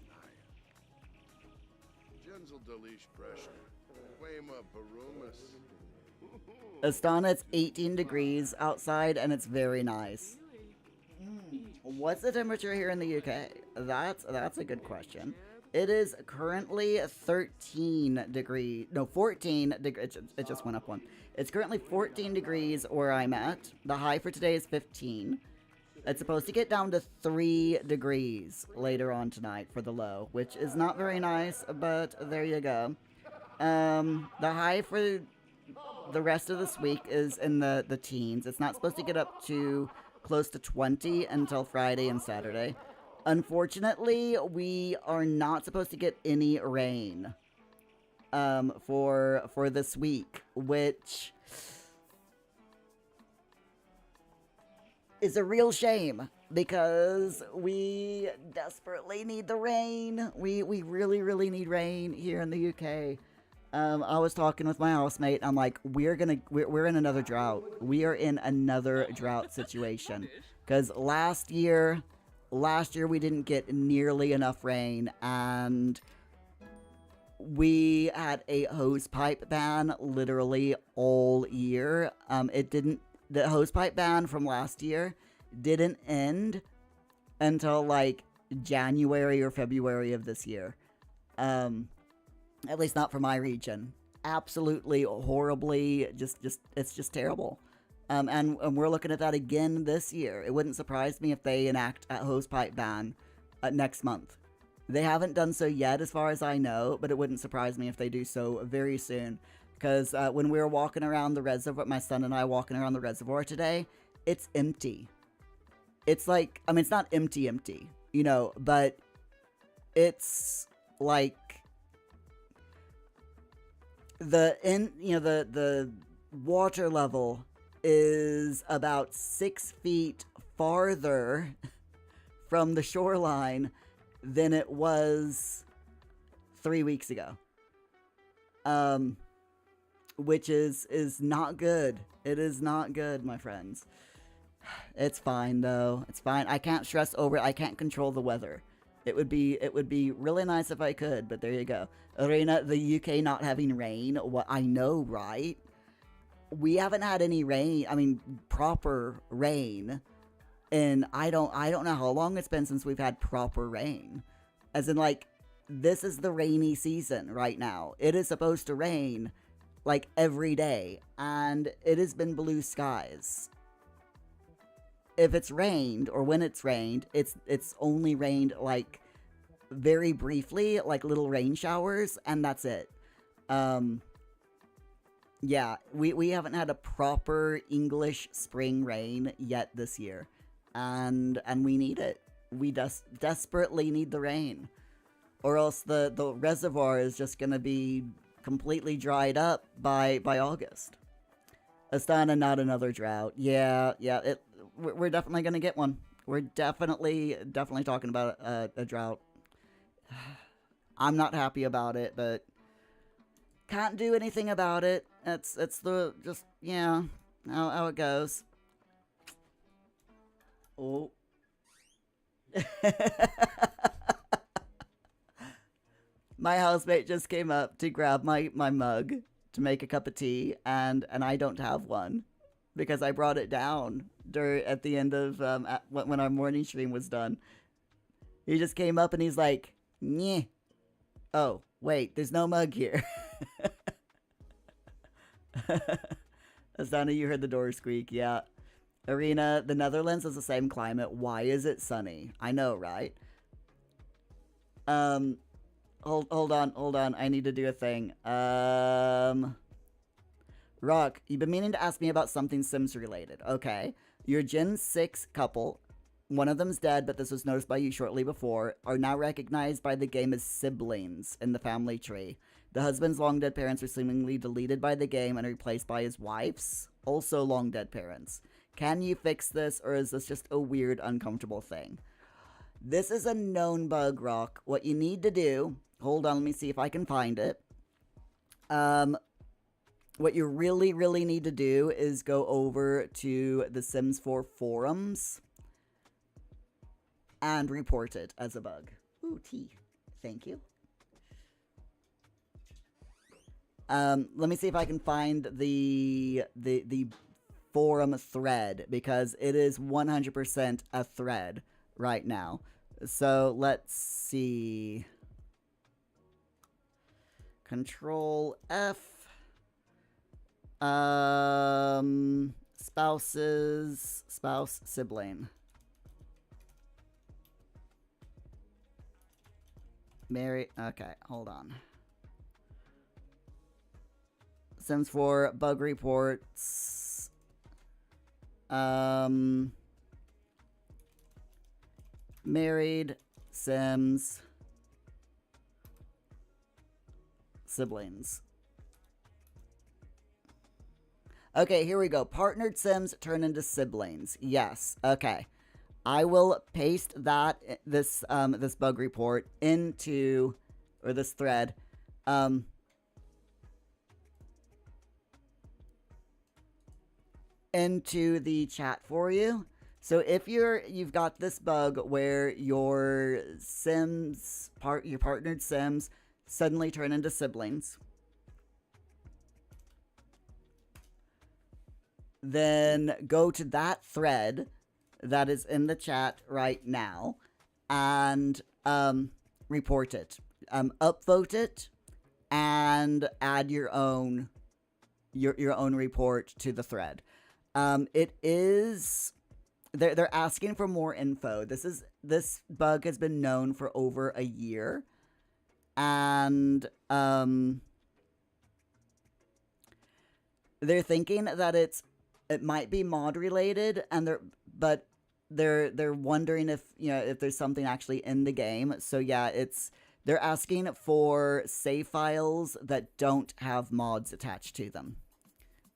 Genzel Delish Pressure. Wayma Barumas. Astana, it's 18 degrees outside, and it's very nice. What's the temperature here in the UK? That's a good question. It is currently 13 degrees. No, 14 degrees. It just went up one. It's currently 14 degrees where I'm at. The high for today is 15. It's supposed to get down to 3 degrees later on tonight for the low, which is not very nice, but there you go. The high for the rest of this week is in the teens. It's not supposed to get up to close to 20 until Friday and Saturday. Unfortunately, we are not supposed to get any rain for this week, which is a real shame because we desperately need the rain. We really, really need rain here in the UK. I was talking with my housemate. I'm like, we're in another drought. We are in another drought situation because last year we didn't get nearly enough rain, and we had a hose pipe ban literally all year. The hose pipe ban from last year didn't end until like January or February of this year. At least not for my region. Absolutely horribly, it's just terrible. And we're looking at that again this year. It wouldn't surprise me if they enact a hosepipe ban next month. They haven't done so yet, as far as I know, but it wouldn't surprise me if they do so very soon. Because when we were walking around the reservoir, my son and I walking around the reservoir today, it's empty. It's like, I mean, it's not empty, but it's like the water level is about 6 feet farther from the shoreline than it was 3 weeks ago. Which is not good. It is not good, my friends. It's fine though. It's fine. I can't stress over it. I can't control the weather. It would be really nice if I could, but there you go. Arena, the UK not having rain. What I know, right? We haven't had any rain. I mean, proper rain, and I don't know how long it's been since we've had proper rain. As in, like, this is the rainy season right now. It is supposed to rain like every day, and it has been blue skies. If it's rained, or when it's rained, it's only rained like very briefly, like little rain showers, and that's it. Yeah, we haven't had a proper English spring rain yet this year, and we need it. We desperately need the rain, or else the reservoir is just gonna be completely dried up by August. Astana, not another drought. Yeah, we're definitely gonna get one. We're definitely talking about a drought. I'm not happy about it, but can't do anything about it. It's the just yeah how it goes. Oh. My housemate just came up to grab my mug to make a cup of tea, and I don't have one because I brought it down at the end of when our morning stream was done. He just came up and he's like, "Nyeh. Oh, wait, there's no mug here." Asana, you heard the door squeak. Yeah. Arena, the Netherlands is the same climate. Why is it sunny? I know, right? Hold on. I need to do a thing. Rock, you've been meaning to ask me about something Sims related. Okay. Your Gen 6 couple, one of them's dead, but this was noticed by you shortly before, are now recognized by the game as siblings in the family tree. The husband's long dead parents were seemingly deleted by the game and replaced by his wife's, also long dead parents. Can you fix this, or is this just a weird, uncomfortable thing? This is a known bug, Rock. What you need to do... Hold on, let me see if I can find it. What you really need to do is go over to the Sims 4 forums and report it as a bug. Ooh, tea. Thank you. Let me see if I can find the forum thread, because it is 100% a thread right now. So let's see. Control F. Spouse, sibling. Mary, okay, hold on. Sims 4 bug reports. Married Sims siblings. Okay, here we go. Partnered Sims turn into siblings. Yes. Okay. I will paste this bug report into, or this thread, into the chat for you. So if you've got this bug where your your partnered Sims suddenly turn into siblings, then go to that thread that is in the chat right now and report it. Upvote it and add your own report to the thread. It is they're asking for more info. This bug has been known for over a year, and they're thinking that it might be mod related, and they're wondering if there's something actually in the game. So yeah, they're asking for save files that don't have mods attached to them.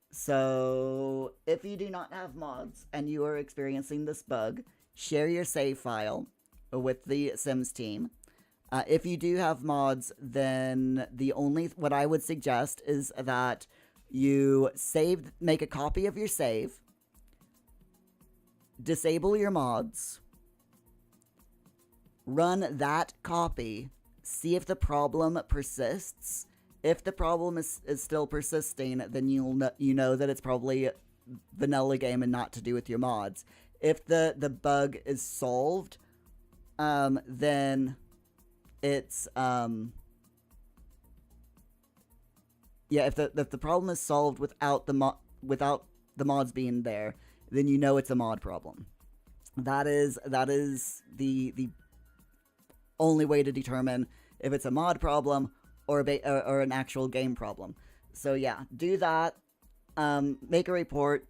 So if you do not have mods and you are experiencing this bug, share your save file with the Sims team. If you do have mods, then what I would suggest is that you make a copy of your save, disable your mods, run that copy, see if the problem persists. If the problem is still persisting, then you know that it's probably a vanilla game and not to do with your mods. If the bug is solved, then it's if the problem is solved without the mods being there, then you know it's a mod problem. That is the only way to determine if it's a mod problem or an actual game problem. So yeah, do that. Make a report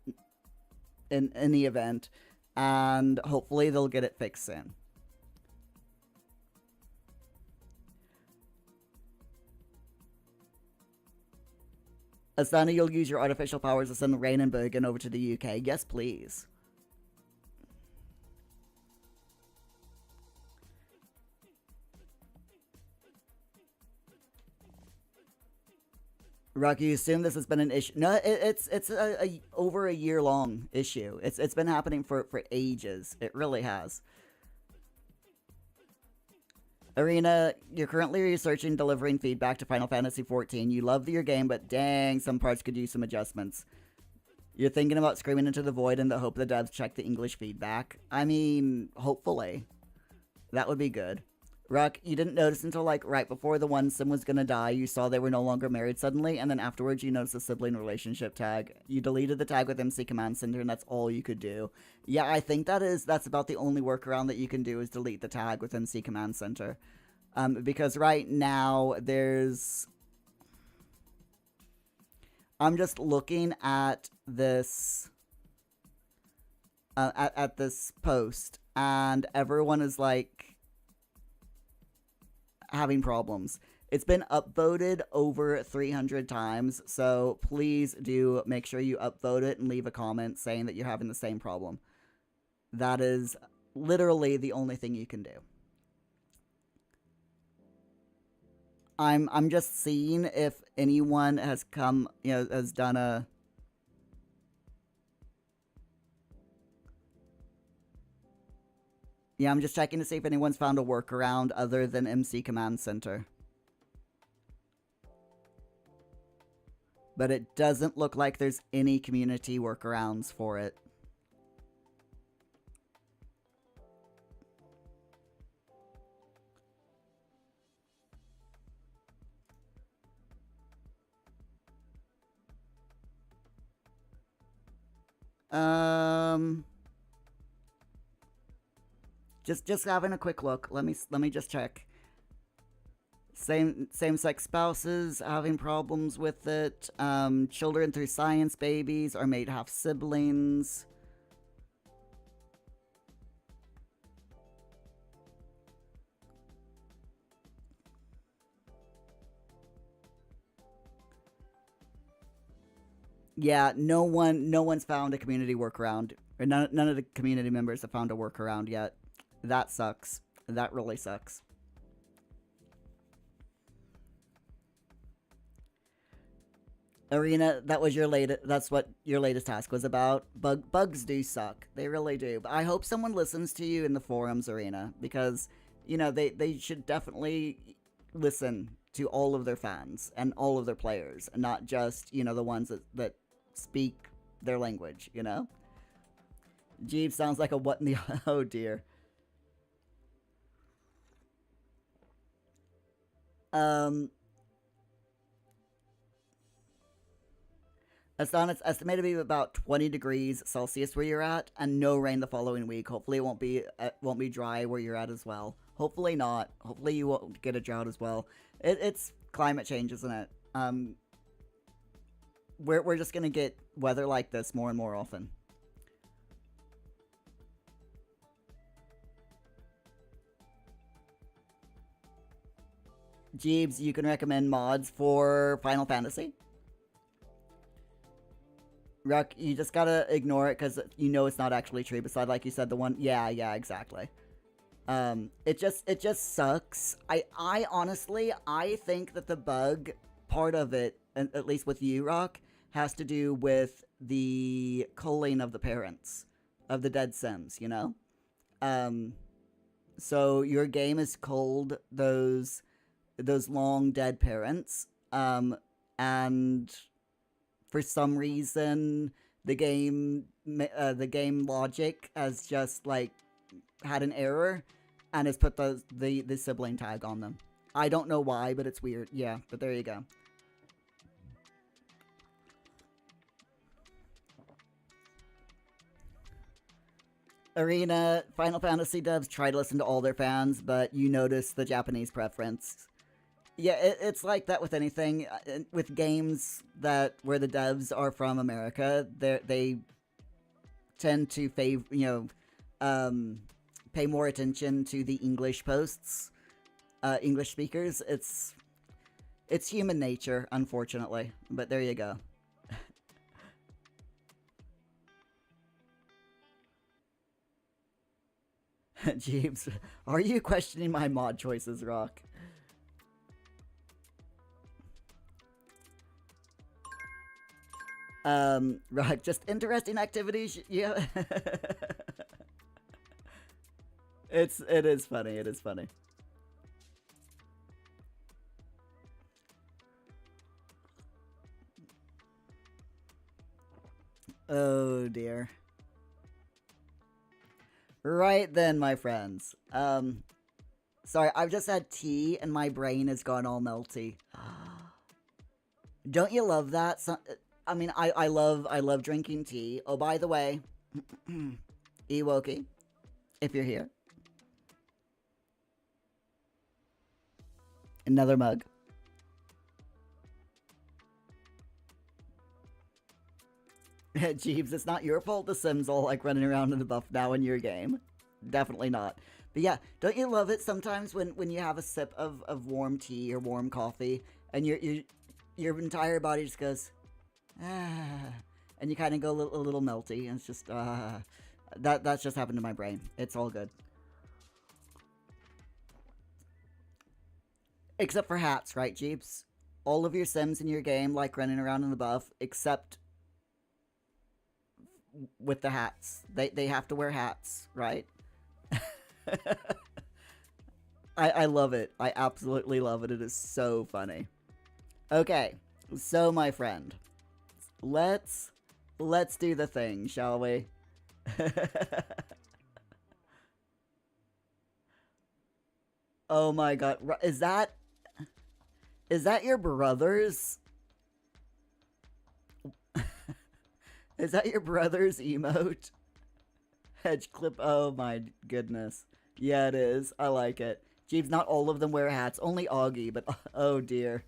in the event, and hopefully they'll get it fixed soon. Asana, you'll use your artificial powers to send Rain and Bergen over to the UK. Yes, please. Rocky, you assume this has been an issue? No, it's a over a year long issue. It's been happening for ages. It really has. Arena, you're currently researching delivering feedback to Final Fantasy XIV. You love your game, but dang, some parts could use some adjustments. You're thinking about screaming into the void in the hope the devs check the English feedback. I mean, hopefully. That would be good. Ruck, you didn't notice until like right before the one sim was gonna die, you saw they were no longer married suddenly, and then afterwards you noticed a sibling relationship tag. You deleted the tag with MC Command Center, and that's all you could do. Yeah, I think that's about the only workaround that you can do is delete the tag with MC Command Center. Because right now there's... I'm just looking at this... at this post, and everyone is like... having problems. It's been upvoted over 300 times, so please do make sure you upvote it and leave a comment saying that you're having the same problem. That is literally the only thing you can do. I'm just seeing if anyone has come, has done a... Yeah, I'm just checking to see if anyone's found a workaround other than MC Command Center. But it doesn't look like there's any community workarounds for it. Just having a quick look. Let me just check. Same-sex spouses having problems with it. Children through science babies are made half siblings. Yeah, no one's found a community workaround. Or none of the community members have found a workaround yet. That sucks. That really sucks. Arena, that was your latest. That's what your latest task was about. Bugs do suck. They really do. But I hope someone listens to you in the forums, Arena, because they should definitely listen to all of their fans and all of their players, and not just the ones that speak their language. Jeeves sounds like a what in the oh dear. It's estimated to be about 20 degrees Celsius where you're at, and no rain the following week. Hopefully it won't be dry where you're at as well. Hopefully not. Hopefully you won't get a drought as well. It's climate change, isn't it? We're just gonna get weather like this more and more often. Jeeves, you can recommend mods for Final Fantasy? Ruck, you just gotta ignore it because it's not actually true. Besides, like you said, the one... Yeah, exactly. It just sucks. I honestly, I think that the bug part of it, at least with you, Rock, has to do with the culling of the parents of the dead Sims, So your game is culled those long dead parents, and for some reason the game logic has just like had an error and has put the sibling tag on them. I don't know why, but it's weird. Yeah, but there you go. Arena, Final Fantasy devs try to listen to all their fans, but you notice the Japanese preference. Yeah, it's like that with anything. With games that where the devs are from America, they tend to pay more attention to the English posts, English speakers. It's human nature, unfortunately. But there you go. Jeeves, are you questioning my mod choices, Rock? Rock, just interesting activities. Yeah. It is funny. It is funny. Oh dear. Right then, my friends. Sorry, I've just had tea and my brain has gone all melty. Don't you love that? I mean, I love drinking tea. Oh, by the way, Ewoki, if you're here. Another mug. Jeeves, it's not your fault the Sims all like running around in the buff now in your game. Definitely not. But yeah, don't you love it sometimes when you have a sip of warm tea or warm coffee and your entire body just goes, ah, and you kind of go a little melty, and it's just, that's just happened to my brain. It's all good. Except for hats, right, Jeeps? All of your Sims in your game like running around in the buff, except with the hats. They have to wear hats, right? I love it. I absolutely love it. It is so funny. Okay, so my friend, let's do the thing, shall we? Oh my god, is that your brother's? Is that your brother's emote? Hedge clip. Oh my goodness. Yeah, it is. I like it. Jeeves, not all of them wear hats. Only Augie, but oh dear.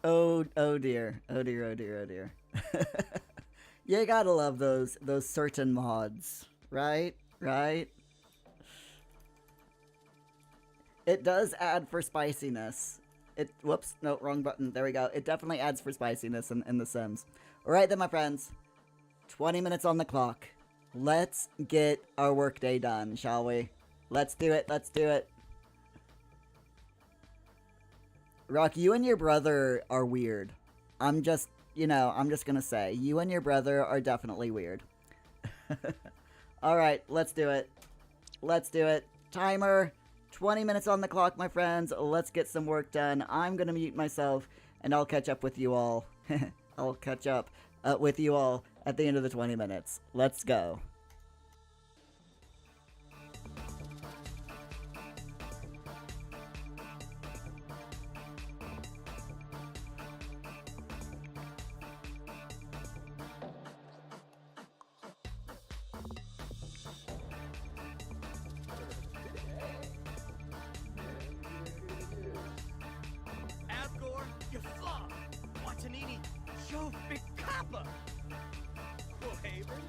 Oh dear. Oh dear, oh dear, oh dear. You gotta love those certain mods. Right? Right? It does add for spiciness. Whoops, no, wrong button. There we go. It definitely adds for spiciness in The Sims. Alright then, my friends. 20 minutes on the clock. Let's get our workday done, shall we? Let's do it. Let's do it. Rock, you and your brother are weird. I'm just gonna say, you and your brother are definitely weird. Alright, let's do it. Let's do it. Timer. 20 minutes on the clock, my friends. Let's get some work done. I'm gonna mute myself, and I'll catch up with you all. I'll catch up with you all at the end of the 20 minutes. Let's go. Abgor, you flop. Watanini, show big kappa. Haven,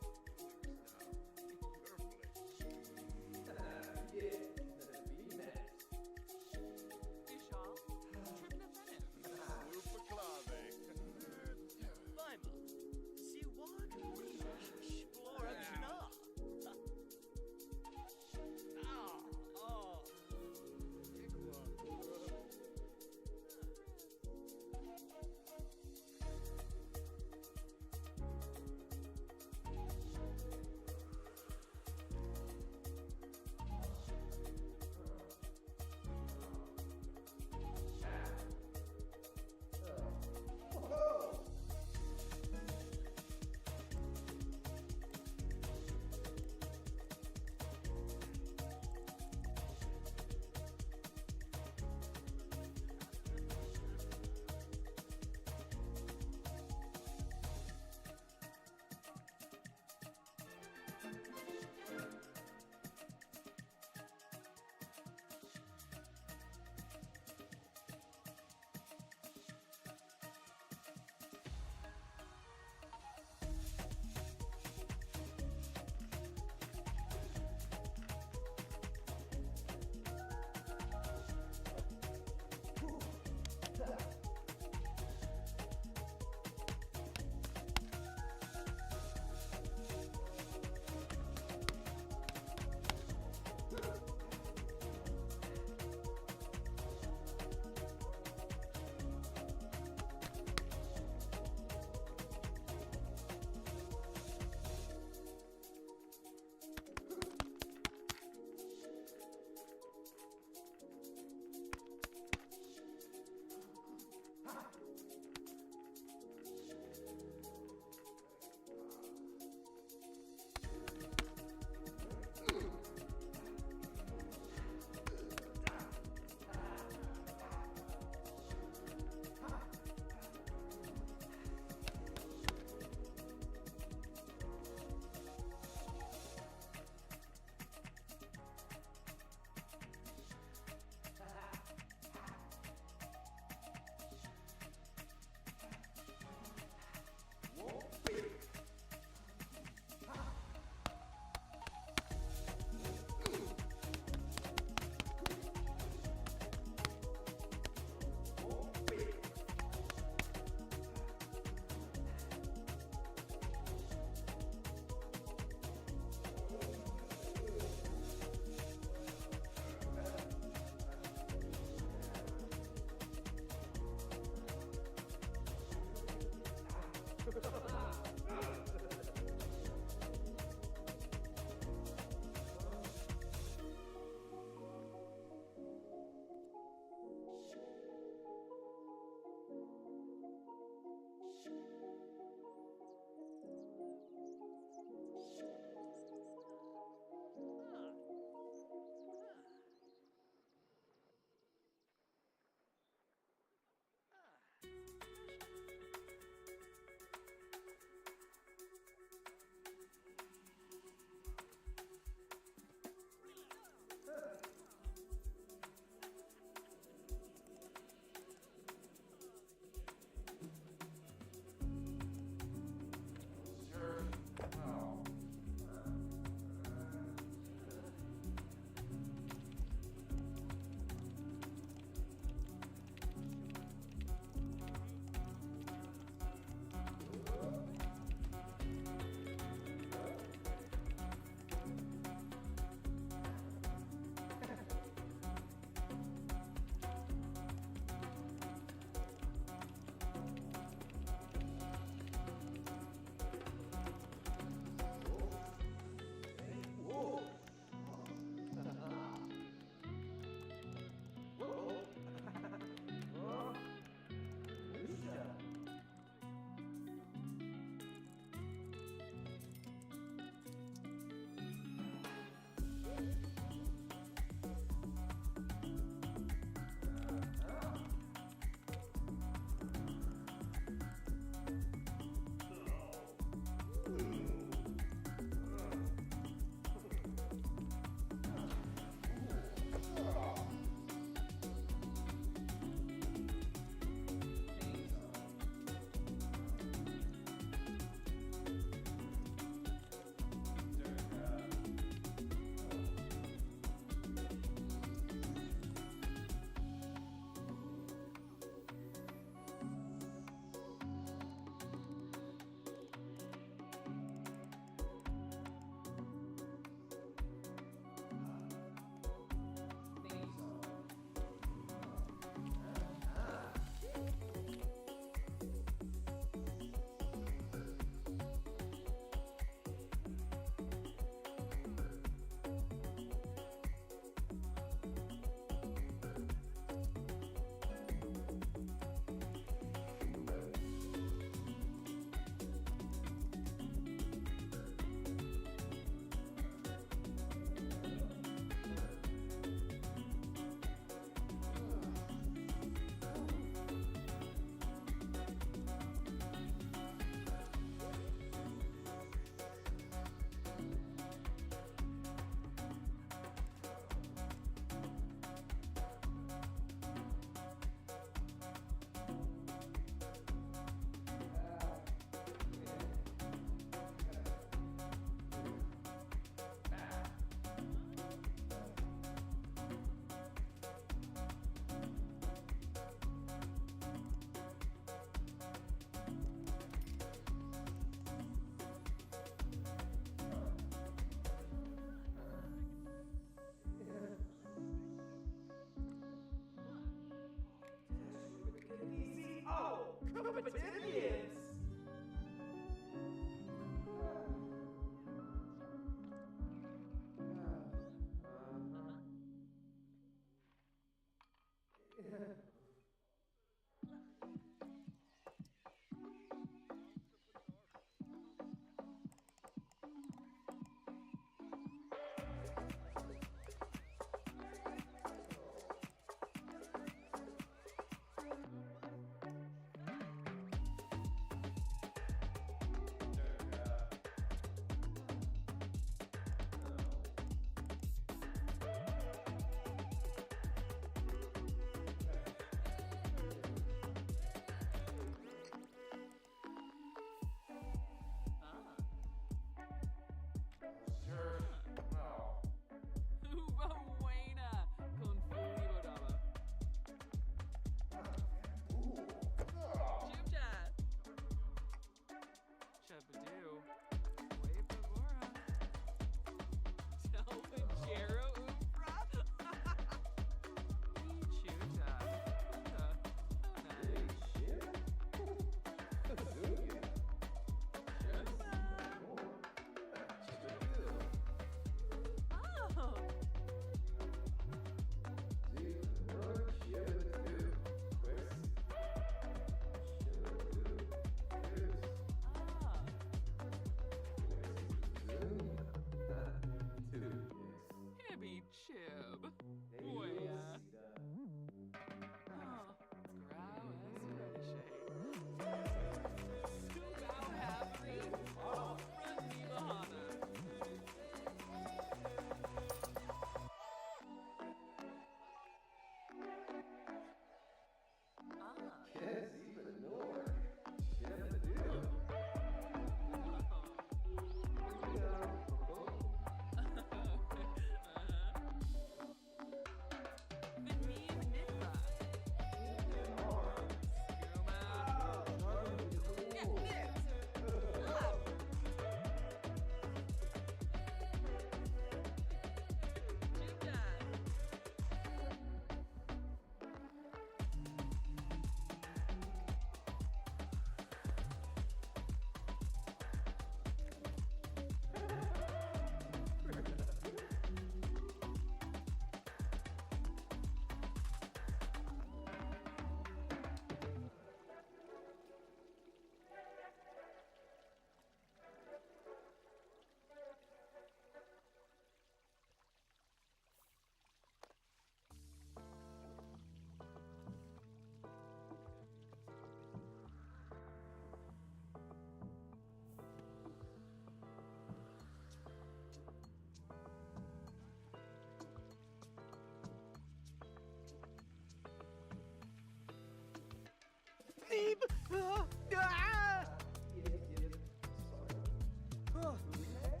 Stu Blade.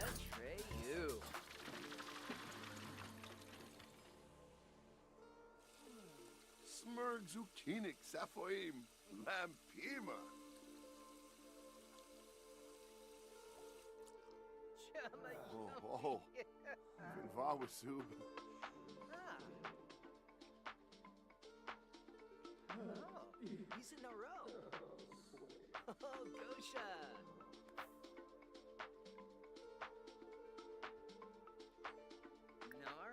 Atreyu. Smurg zucchinik safoim lampima. Oh, Vinvawasub. Oh, he's in a row. Oh, Gosha. Nar,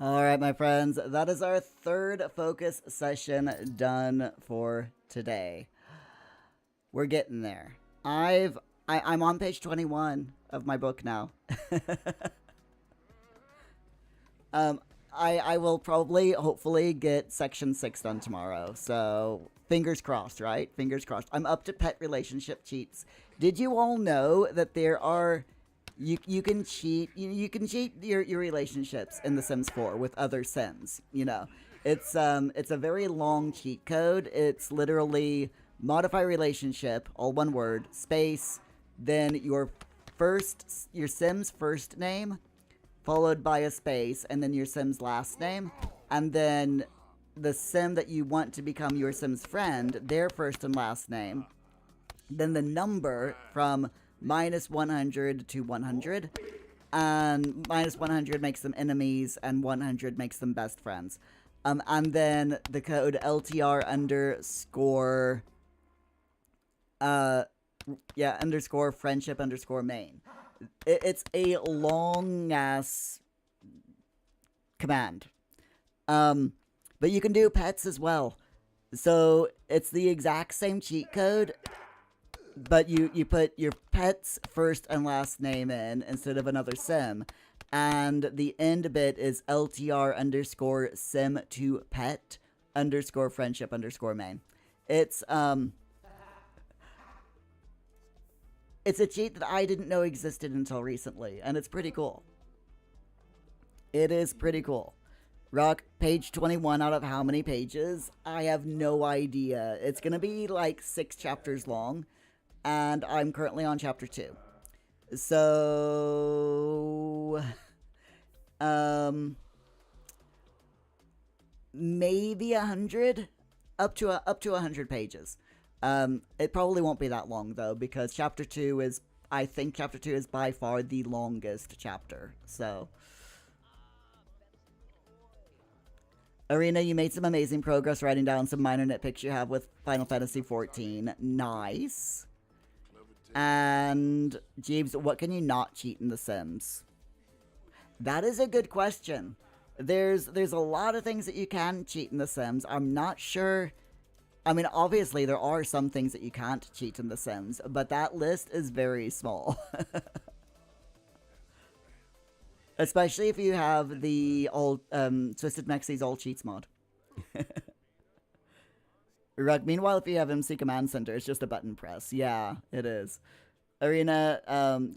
All right, my friends, that is our third focus session done for today. We're getting there. I'm on page 21 of my book now. I will probably, hopefully, get section 6 done tomorrow. So, fingers crossed, right? Fingers crossed. I'm up to pet relationship cheats. Did you all know that there are... You can cheat your relationships in The Sims 4 with other Sims, you know. It's a very long cheat code. It's literally modify relationship, all one word, space, then your Sim's first name, followed by a space, and then your Sim's last name, and then the Sim that you want to become your Sim's friend, their first and last name, then the number from -100 to 100, and -100 makes them enemies, and 100 makes them best friends. And then the code LTR underscore, underscore friendship underscore main. It's a long ass command. But you can do pets as well. So it's the exact same cheat code, but you put your pet's first and last name in instead of another sim. And the end bit is LTR underscore sim to pet underscore friendship underscore main. It's a cheat that I didn't know existed until recently, and it's pretty cool. It is pretty cool. Rock, page 21 out of how many pages? I have no idea. It's gonna be like 6 chapters long, and I'm currently on chapter 2. So, maybe 100, up to 100 pages. It probably won't be that long though, because I think chapter 2 is by far the longest chapter. So, Arena, you made some amazing progress writing down some minor nitpicks you have with Final Fantasy XIV. Nice. And Jeeves, what can you not cheat in The Sims? That is a good question. There's a lot of things that you can cheat in The Sims. I'm not sure. I mean, obviously there are some things that you can't cheat in The Sims, but that list is very small. Especially if you have the old Twisted Mexie's All Cheats mod. Meanwhile, if you have MC Command Center, it's just a button press. Yeah, it is. Arena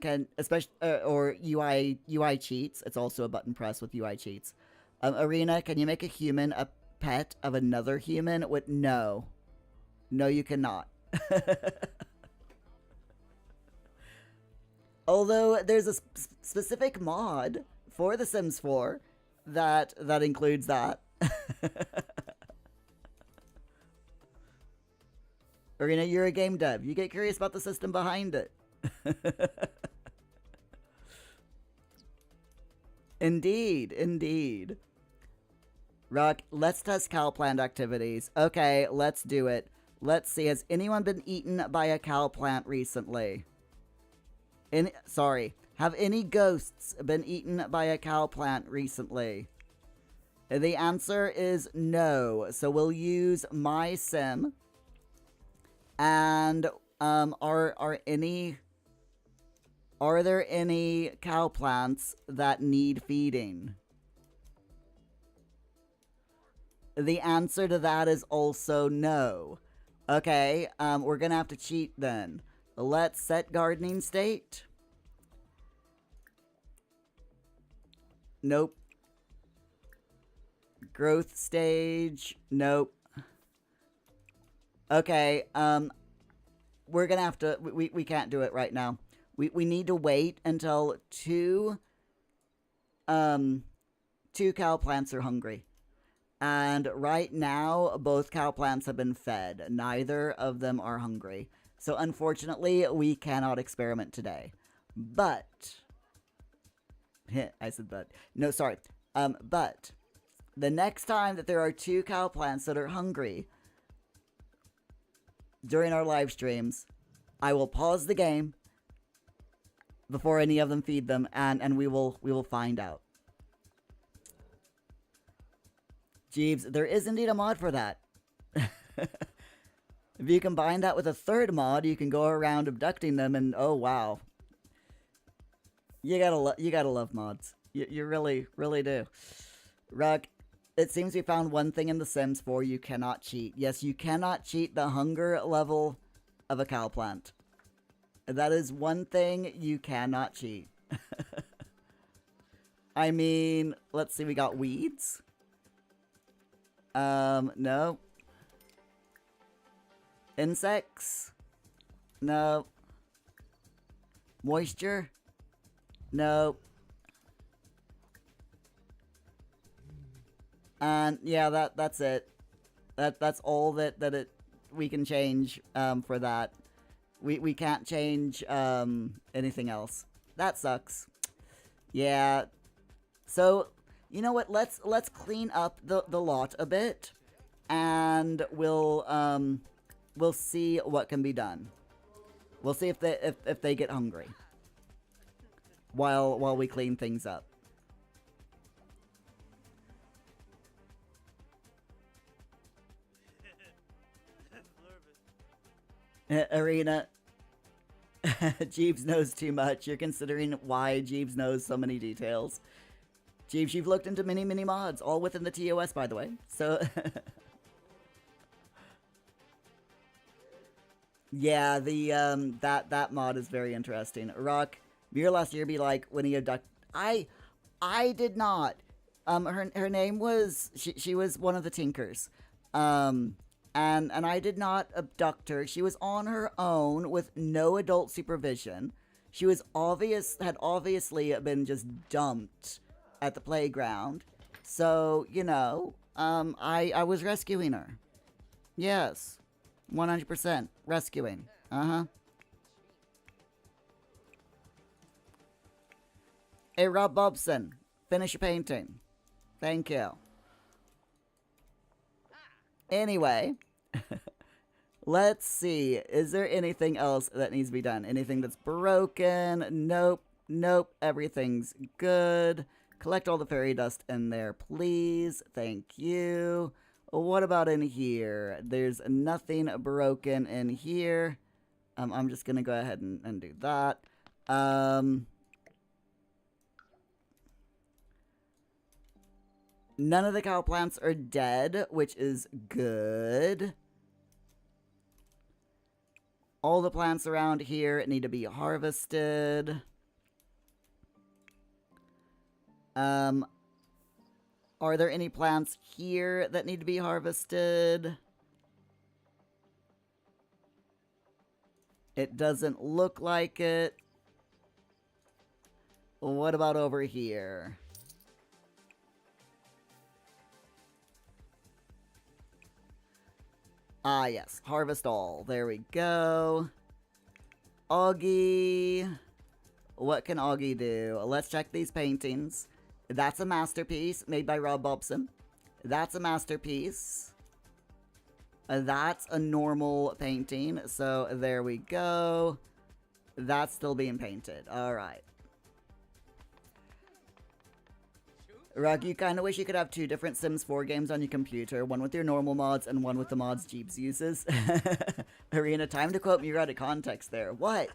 can, especially or UI cheats. It's also a button press with UI cheats. Arena, can you make a human a pet of another human? No, you cannot. Although there's a specific mod for The Sims 4 that includes that. Arena, you're a game dev. You get curious about the system behind it. Indeed. Rock, let's test cow plant activities. Okay, let's do it. Let's see, has anyone been eaten by a cow plant recently? Have any ghosts been eaten by a cow plant recently? The answer is no. So we'll use my sim. And are there any cow plants that need feeding? The answer to that is also no. Okay, we're gonna have to cheat then. Let's set gardening state. Nope. Growth stage. Nope. Okay, we're gonna have to, we can't do it right now. We need to wait until two cow plants are hungry. And right now, both cow plants have been fed. Neither of them are hungry. So unfortunately, we cannot experiment today. But, I said but. No, sorry. But, the next time that there are 2 cow plants that are hungry during our live streams, I will pause the game before any of them feed them, and we will find out. Jeeves, there is indeed a mod for that. If you combine that with a third mod, you can go around abducting them, and oh wow, you gotta love mods. You really, really do. Ruck, it seems we found one thing in The Sims 4 you cannot cheat. Yes, you cannot cheat the hunger level of a cow plant. That is one thing you cannot cheat. I mean, let's see, we got weeds. No. Insects? No. Moisture? No. And yeah, that's it. That's all that we can change for that. We can't change anything else. That sucks. Yeah. So, you know what? Let's clean up the lot a bit, and we'll see what can be done. We'll see if they get hungry while we clean things up. Arena. Jeeves knows too much. You're considering why Jeeves knows so many details. Jeeves, you've looked into many mods, all within the TOS, by the way. So, yeah, the that mod is very interesting. Rock, Mir last year be like when he abduct. I did not. Her name was she was one of the Tinkers. And I did not abduct her. She was on her own with no adult supervision. She was had obviously been just dumped at the playground. So, you know, I was rescuing her. Yes. 100% rescuing. Uh-huh. Hey, Rob Bobson, finish your painting. Thank you. Anyway, let's see. Is there anything else that needs to be done? Anything that's broken? Nope. Nope. Everything's good. Collect all the fairy dust in there, please. Thank you. What about in here? There's nothing broken in here. I'm just going to go ahead and do that. None of the cow plants are dead, which is good. All the plants around here need to be harvested. Are there any plants here that need to be harvested? It doesn't look like it. What about over here? Ah, yes. Harvest all. There we go. Augie. What can Augie do? Let's check these paintings. That's a masterpiece made by Rob Bobson. That's a masterpiece. That's a normal painting. So there we go. That's still being painted. All right. Rug, you kind of wish you could have 2 different Sims 4 games on your computer. One with your normal mods and one with the mods Jeeves uses. Arena, time to quote me out of context there. What?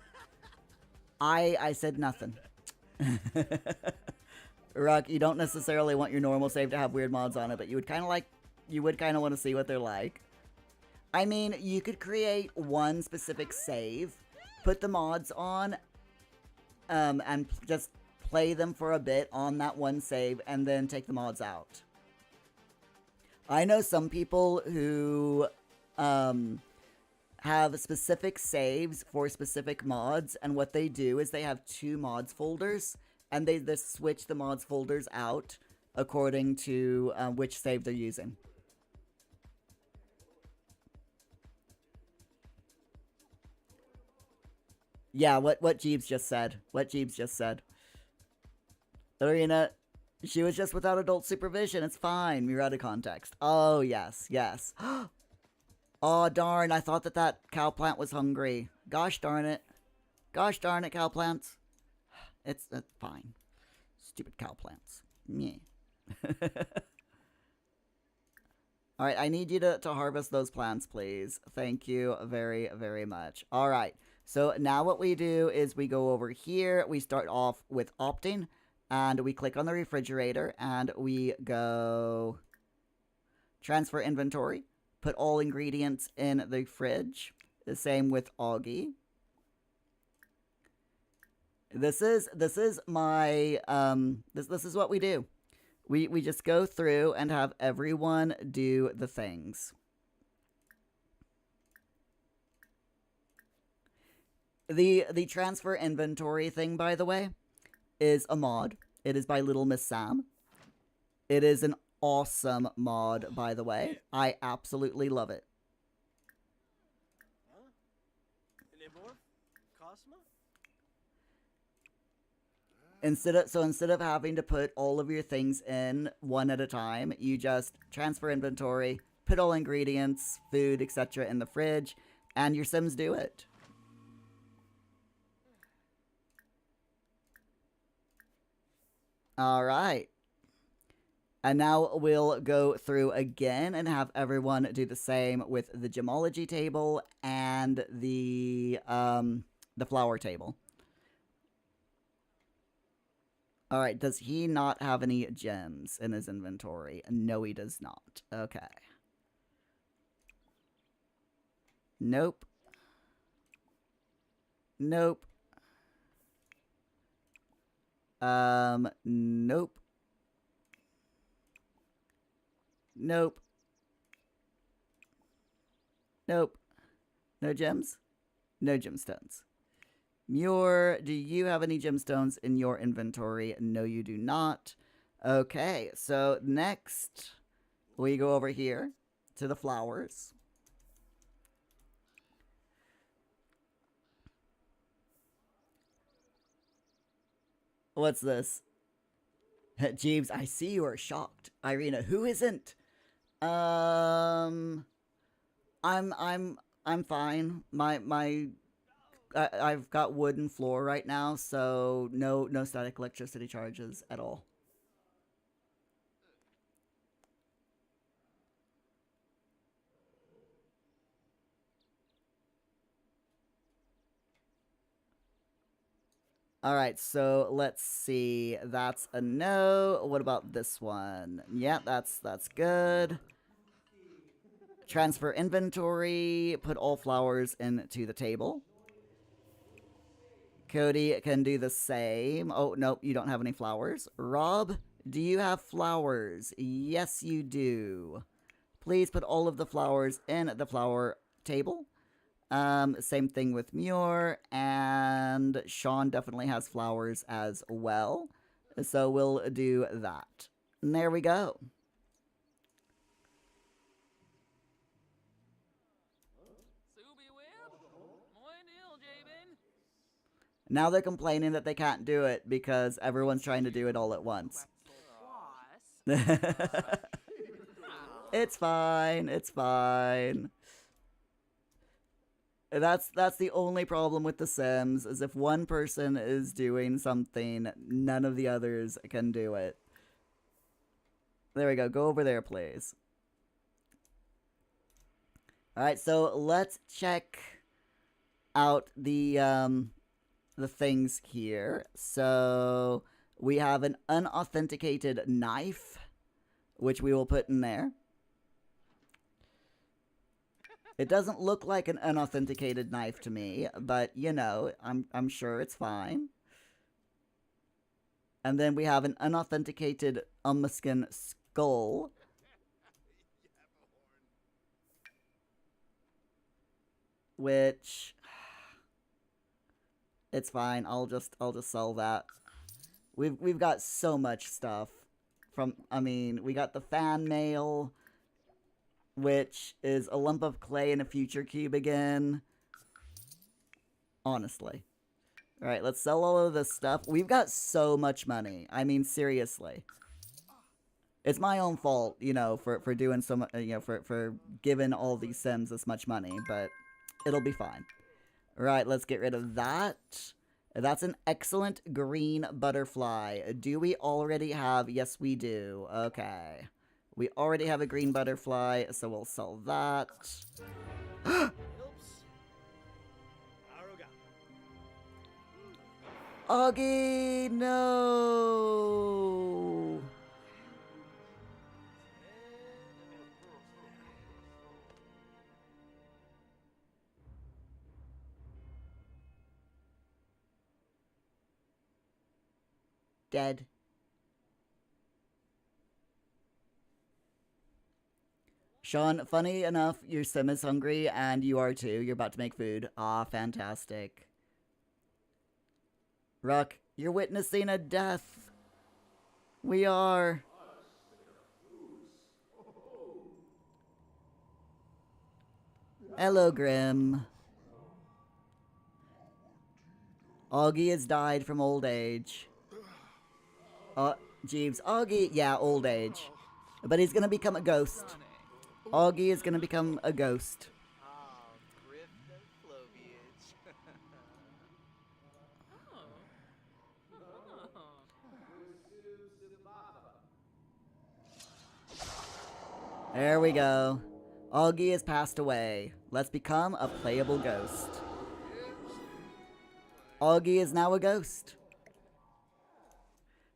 I said nothing. Rug, you don't necessarily want your normal save to have weird mods on it, but you would kind of want to see what they're like. I mean, you could create one specific save, put the mods on, and just play them for a bit on that one save, and then take the mods out. I know some people who have specific saves for specific mods, and what they do is they have 2 mods folders, and they just switch the mods folders out according to which save they're using. Yeah, what Jeeves just said. What Jeeves just said. Arena, she was just without adult supervision. It's fine. We were out of context. Oh, yes, yes. Oh, darn. I thought that cow plant was hungry. Gosh darn it. Gosh darn it, cow plants. It's fine. Stupid cow plants. Meh. All right, I need you to harvest those plants, please. Thank you very, very much. All right, so now what we do is we go over here. We start off with opting, and we click on the refrigerator, and we go transfer inventory, put all ingredients in the fridge. The same with Augie. This is my this is what we do. We just go through and have everyone do the things. The transfer inventory thing, by the way, is a mod. It is by Little Miss Sam. It is an awesome mod, by the way. I absolutely love it. Huh? Any more? Cosmo? Instead of having to put all of your things in one at a time, you just transfer inventory, put all ingredients, food, etc. in the fridge, and your Sims do it. All right. And now we'll go through again and have everyone do the same with the gemology table and the flower table. All right, does he not have any gems in his inventory? No, he does not. Okay. Nope. Nope. Nope. Nope. Nope. No gems? No gemstones. Muir, do you have any gemstones in your inventory? No, you do not. Okay, so next we go over here to the flowers. What's this? Jeeves, I see you are shocked. Irina, who isn't? I'm fine. I've got wooden floor right now, so no static electricity charges at all. All right, so let's see. That's a no. What about this one? Yeah, that's good. Transfer inventory. Put all flowers into the table. Cody can do the same. Oh, nope, you don't have any flowers. Rob, do you have flowers? Yes, you do. Please put all of the flowers in the flower table. Same thing with Muir, and Sean definitely has flowers as well. So we'll do that. And there we go. Now they're complaining that they can't do it because everyone's trying to do it all at once. It's fine. It's fine. That's the only problem with The Sims, is if one person is doing something, none of the others can do it. There we go. Go over there, please. Alright, so let's check out the things here. So we have an unauthenticated knife, which we will put in there. It doesn't look like an unauthenticated knife to me, but you know, I'm sure it's fine. And then we have an unauthenticated Ummuskin skull. Which it's fine. I'll just sell that. We've got so much stuff from, I mean, we got the fan mail, which is a lump of clay in a future cube again. Honestly. Alright, let's sell all of this stuff. We've got so much money. I mean, seriously. It's my own fault, you know, for doing so much, you know, for giving all these Sims this much money, but it'll be fine. Alright, let's get rid of that. That's an excellent green butterfly. Do we already have? Yes, we do. Okay. We already have a green butterfly, so we'll sell that. Helps. Aruga. Augie, no! Dead. Sean, funny enough, your sim is hungry and you are too. You're about to make food. Ah, fantastic. Ruck, you're witnessing a death. We are. Hello, Grim. Augie has died from old age. Jeeves. Augie, yeah, old age. But he's gonna become a ghost. Augie is gonna become a ghost. Oh, Griff no Floviage. There we go. Augie has passed away. Let's become a playable ghost. Augie is now a ghost.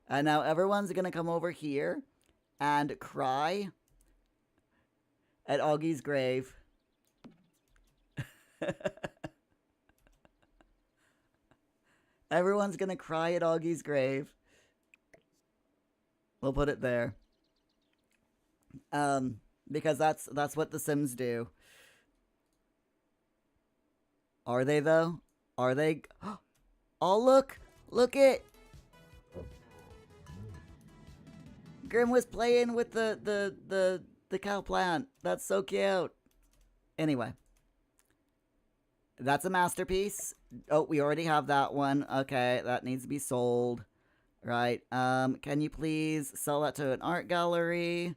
And now everyone's gonna come over here and cry at Augie's grave. Everyone's gonna cry at Augie's grave. We'll put it there. Because that's what the Sims do. Are they though? Are they? Oh look! Look it! Grim was playing with the cow plant. That's so cute. Anyway. That's a masterpiece. Oh, we already have that one. Okay, that needs to be sold. Right. Can you please sell that to an art gallery?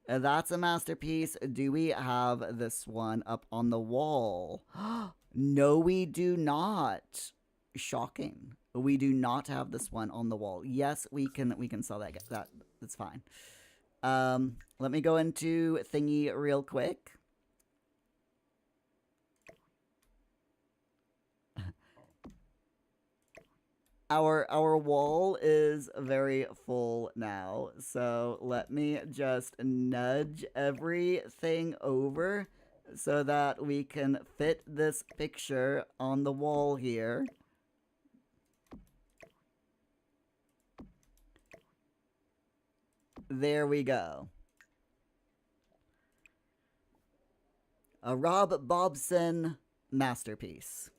That's a masterpiece. Do we have this one up on the wall? No, we do not. Shocking. We do not have this one on the wall. Yes, we can sell that. That's fine. Let me go into thingy real quick. Our wall is very full now, so let me just nudge everything over so that we can fit this picture on the wall here. There we go. A Rob Bobson masterpiece.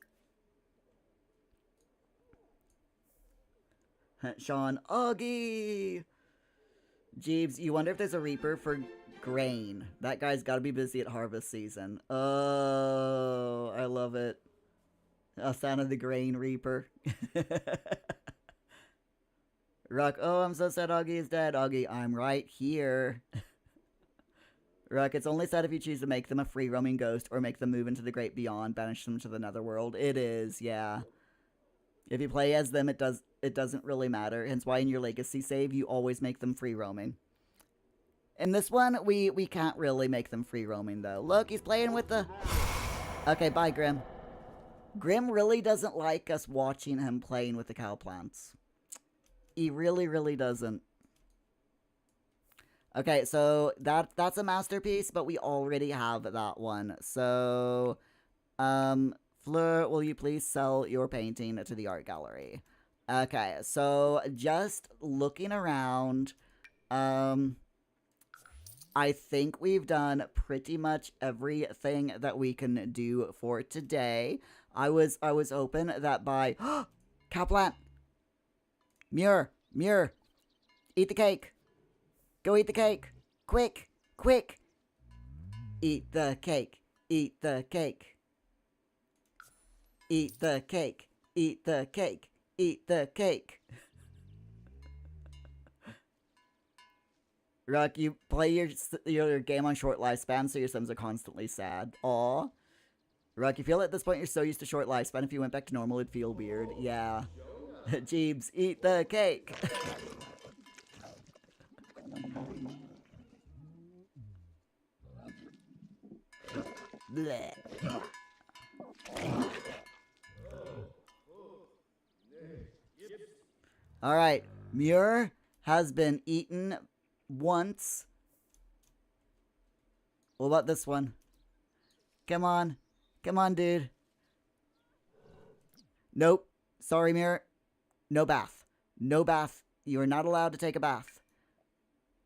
Sean, Augie! Jeeves, you wonder if there's a Reaper for grain. That guy's gotta be busy at harvest season. Oh, I love it. A sound of the grain Reaper. Ruck, oh, I'm so sad Augie is dead. Augie, I'm right here. Ruck, it's only sad if you choose to make them a free roaming ghost or make them move into the great beyond, banish them to the netherworld. It is, yeah. If you play as them, it doesn't really matter. Hence why in your legacy save, you always make them free roaming. In this one, we can't really make them free roaming, though. Look, he's playing with the... Okay, bye, Grim. Grim really doesn't like us watching him playing with the cow plants. He really, really doesn't. Okay, so that's a masterpiece, but we already have that one. So, Fleur, will you please sell your painting to the art gallery? Okay, so just looking around, I think we've done pretty much everything that we can do for today. I was hoping that by cow plant, Muir, eat the cake. Go eat the cake. Quick, quick. Eat the cake. Eat the cake. Eat the cake. Eat the cake. Eat the cake. Ruck, you play your game on short lifespan, so your Sims are constantly sad. Aw. Ruck, you feel at this point you're so used to short lifespan, if you went back to normal, it'd feel weird. Yeah. Jeebs, eat the cake. Blech. All right, Muir has been eaten once. What about this one? Come on. Come on, dude. Nope. Sorry, Muir. No bath. No bath. You are not allowed to take a bath.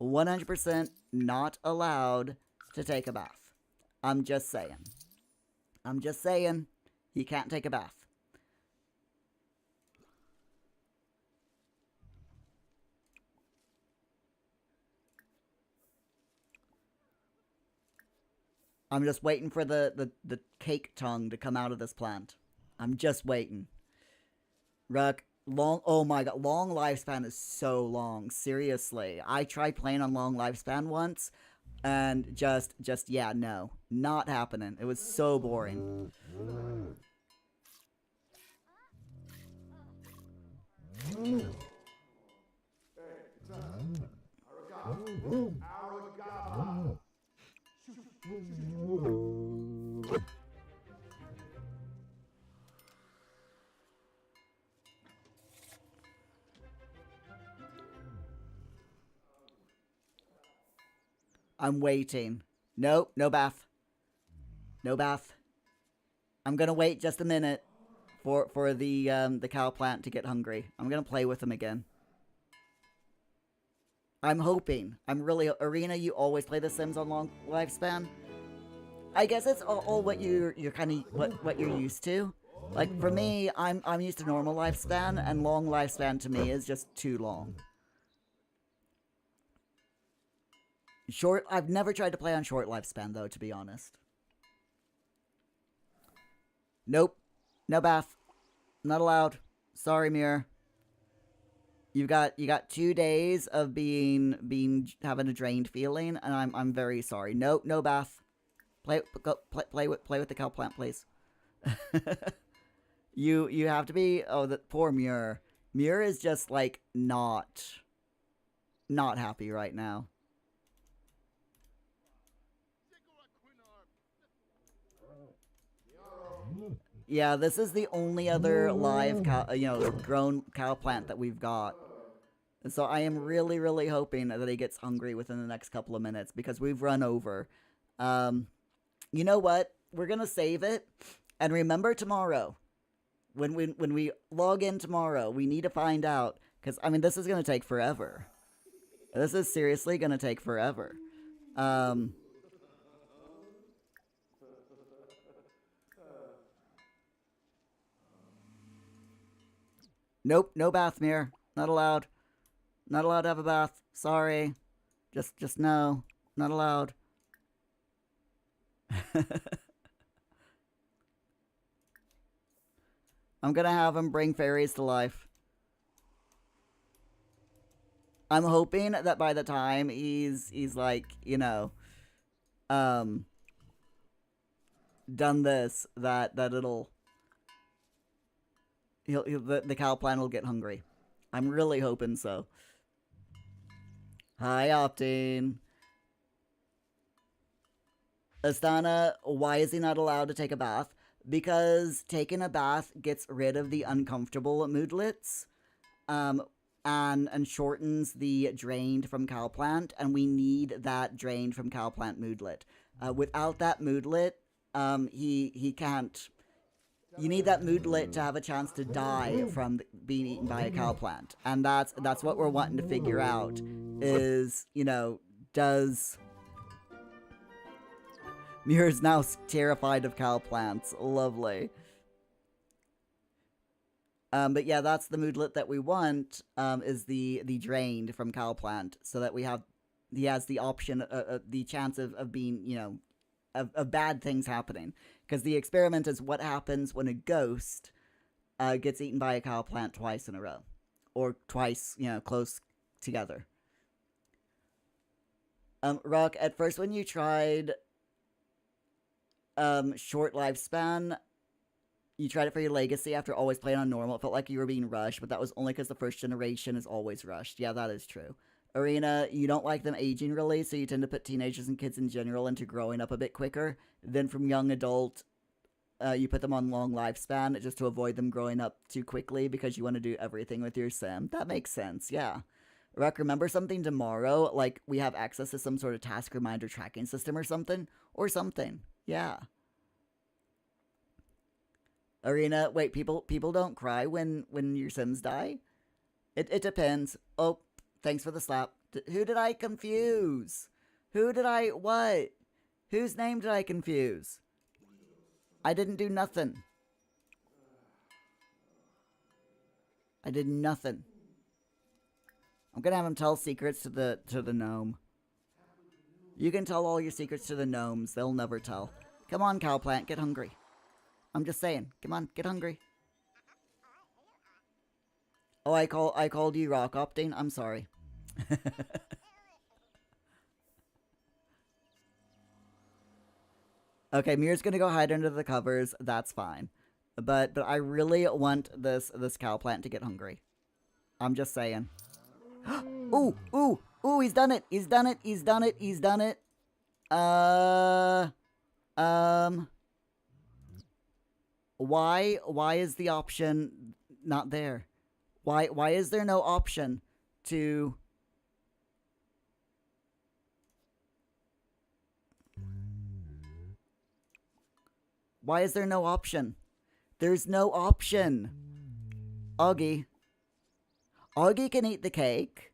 100% not allowed to take a bath. I'm just saying. I'm just saying. He can't take a bath. I'm just waiting for the cake tongue to come out of this plant. I'm just waiting. Ruck, oh my god, long lifespan is so long. Seriously. I tried playing on long lifespan once, and yeah, no. Not happening. It was so boring. I'm waiting. Nope, no bath. No bath. I'm gonna wait just a minute for the cow plant to get hungry. I'm gonna play with him again. I'm hoping. I'm really Arena. You always play The Sims on long lifespan. I guess it's all what you're kind of what you're used to. Like for me, I'm used to normal lifespan, and long lifespan to me is just too long. Short. I've never tried to play on short lifespan though, to be honest. Nope. No bath. Not allowed. Sorry, Mirror. You got 2 days of being having a drained feeling, and I'm very sorry. Nope, no bath. Play with the cow plant, please. you have to be. Oh, the poor Muir. Muir is just like not happy right now. Yeah, this is the only other live cow, grown cow plant that we've got. So I am really, really hoping that he gets hungry within the next couple of minutes because we've run over. You know what? We're gonna save it, and remember tomorrow, when we log in tomorrow, we need to find out because I mean this is gonna take forever. This is seriously gonna take forever. Nope, no bath, Mirror. Not allowed. Not allowed to have a bath. Sorry. Just no. Not allowed. I'm gonna have him bring fairies to life. I'm hoping that by the time he's like, done this, that it'll the cow plant will get hungry. I'm really hoping so. Hi, Optine. Astana, why is he not allowed to take a bath? Because taking a bath gets rid of the uncomfortable moodlets, and shortens the drained from cow plant, and we need that drained from cow plant moodlet. Without that moodlet, he can't. You need that moodlet to have a chance to die from being eaten by a cow plant, and that's what we're wanting to figure out. Is does Mirror's now terrified of cow plants? Lovely. But yeah, that's the moodlet that we want. Is the drained from cow plant, so that he has the option, the chance of being of bad things happening. Because the experiment is what happens when a ghost gets eaten by a cow plant twice in a row. Or twice, close together. Rock, at first when you tried short lifespan, you tried it for your legacy after always playing on normal. It felt like you were being rushed, but that was only because the first generation is always rushed. Yeah, that is true. Arena, you don't like them aging really, so you tend to put teenagers and kids in general into growing up a bit quicker. Then from young adult, you put them on long lifespan just to avoid them growing up too quickly because you want to do everything with your sim. That makes sense, yeah. Ruck, remember something tomorrow? Like, we have access to some sort of task reminder tracking system or something? Or something. Yeah. Arena, wait, people don't cry when your sims die? It depends. Oh, thanks for the slap. Who did I confuse? What? Whose name did I confuse? I didn't do nothing. I did nothing. I'm gonna have him tell secrets to the gnome. You can tell all your secrets to the gnomes. They'll never tell. Come on, cow plant, get hungry. I'm just saying. Come on, get hungry. Oh, I called you rock opting. I'm sorry. Okay, Mir's gonna go hide under the covers. That's fine. But I really want this cow plant to get hungry. I'm just saying. Ooh, ooh, ooh, he's done it. He's done it. He's done it. He's done it. Why is the option not there? Why is there no option to Why is there no option? There's no option. Augie. Augie can eat the cake.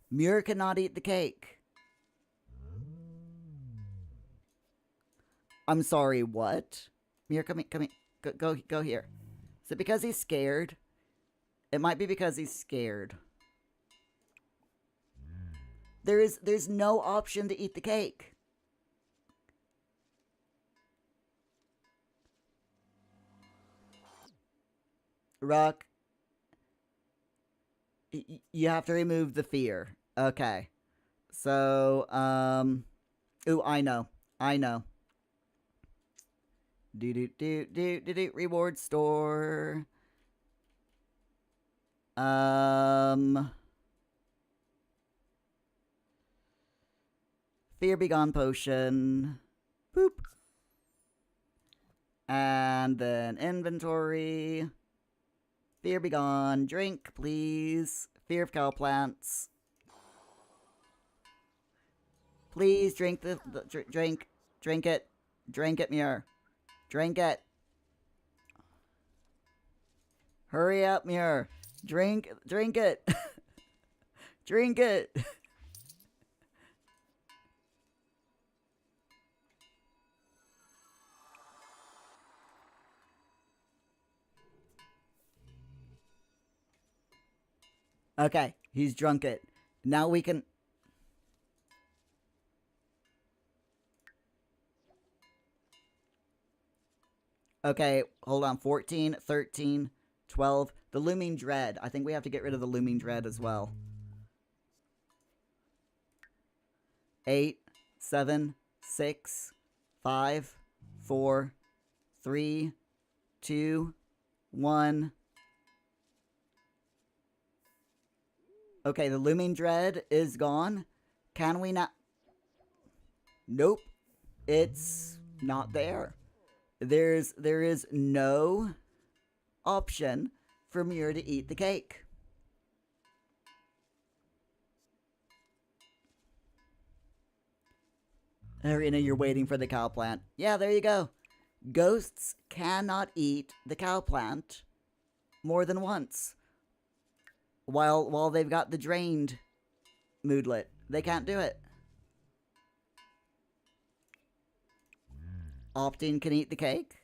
Muir cannot eat the cake. I'm sorry, what? Muir, come here. Go here. Is it because he's scared? It might be because he's scared. There's no option to eat the cake. Rock. You have to remove the fear. Okay. So, ooh, I know. Reward store. Fear Begone potion. Boop. And then inventory. Fear Begone. Drink, please. Fear of cow plants. Please drink drink it. Drink it, Muir. Drink it. Hurry up, Muir. Drink it. Drink it. Okay, he's drunk it. Now we can... Okay, hold on. 14, 13, 12. The Looming Dread. I think we have to get rid of the Looming Dread as well. 8, 7, 6, 5, 4, 3, 2, 1. Okay, the Looming Dread is gone. Can we not... Nope. It's not there. There is no option for Muir to eat the cake. Arena, you're waiting for the cow plant. Yeah, there you go. Ghosts cannot eat the cow plant more than once. While they've got the drained moodlet. They can't do it. Optin can eat the cake.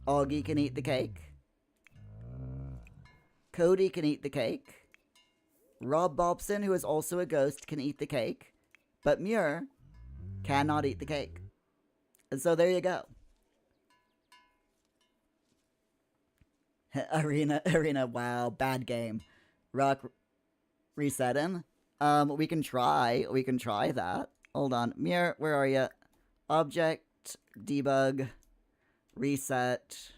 Augie can eat the cake. Cody can eat the cake. Rob Bobson, who is also a ghost, can eat the cake. But Muir cannot eat the cake. And so there you go. Arena, wow, bad game. Rock, reset him. We can try that. Hold on. Muir, where are you? Object, debug, reset.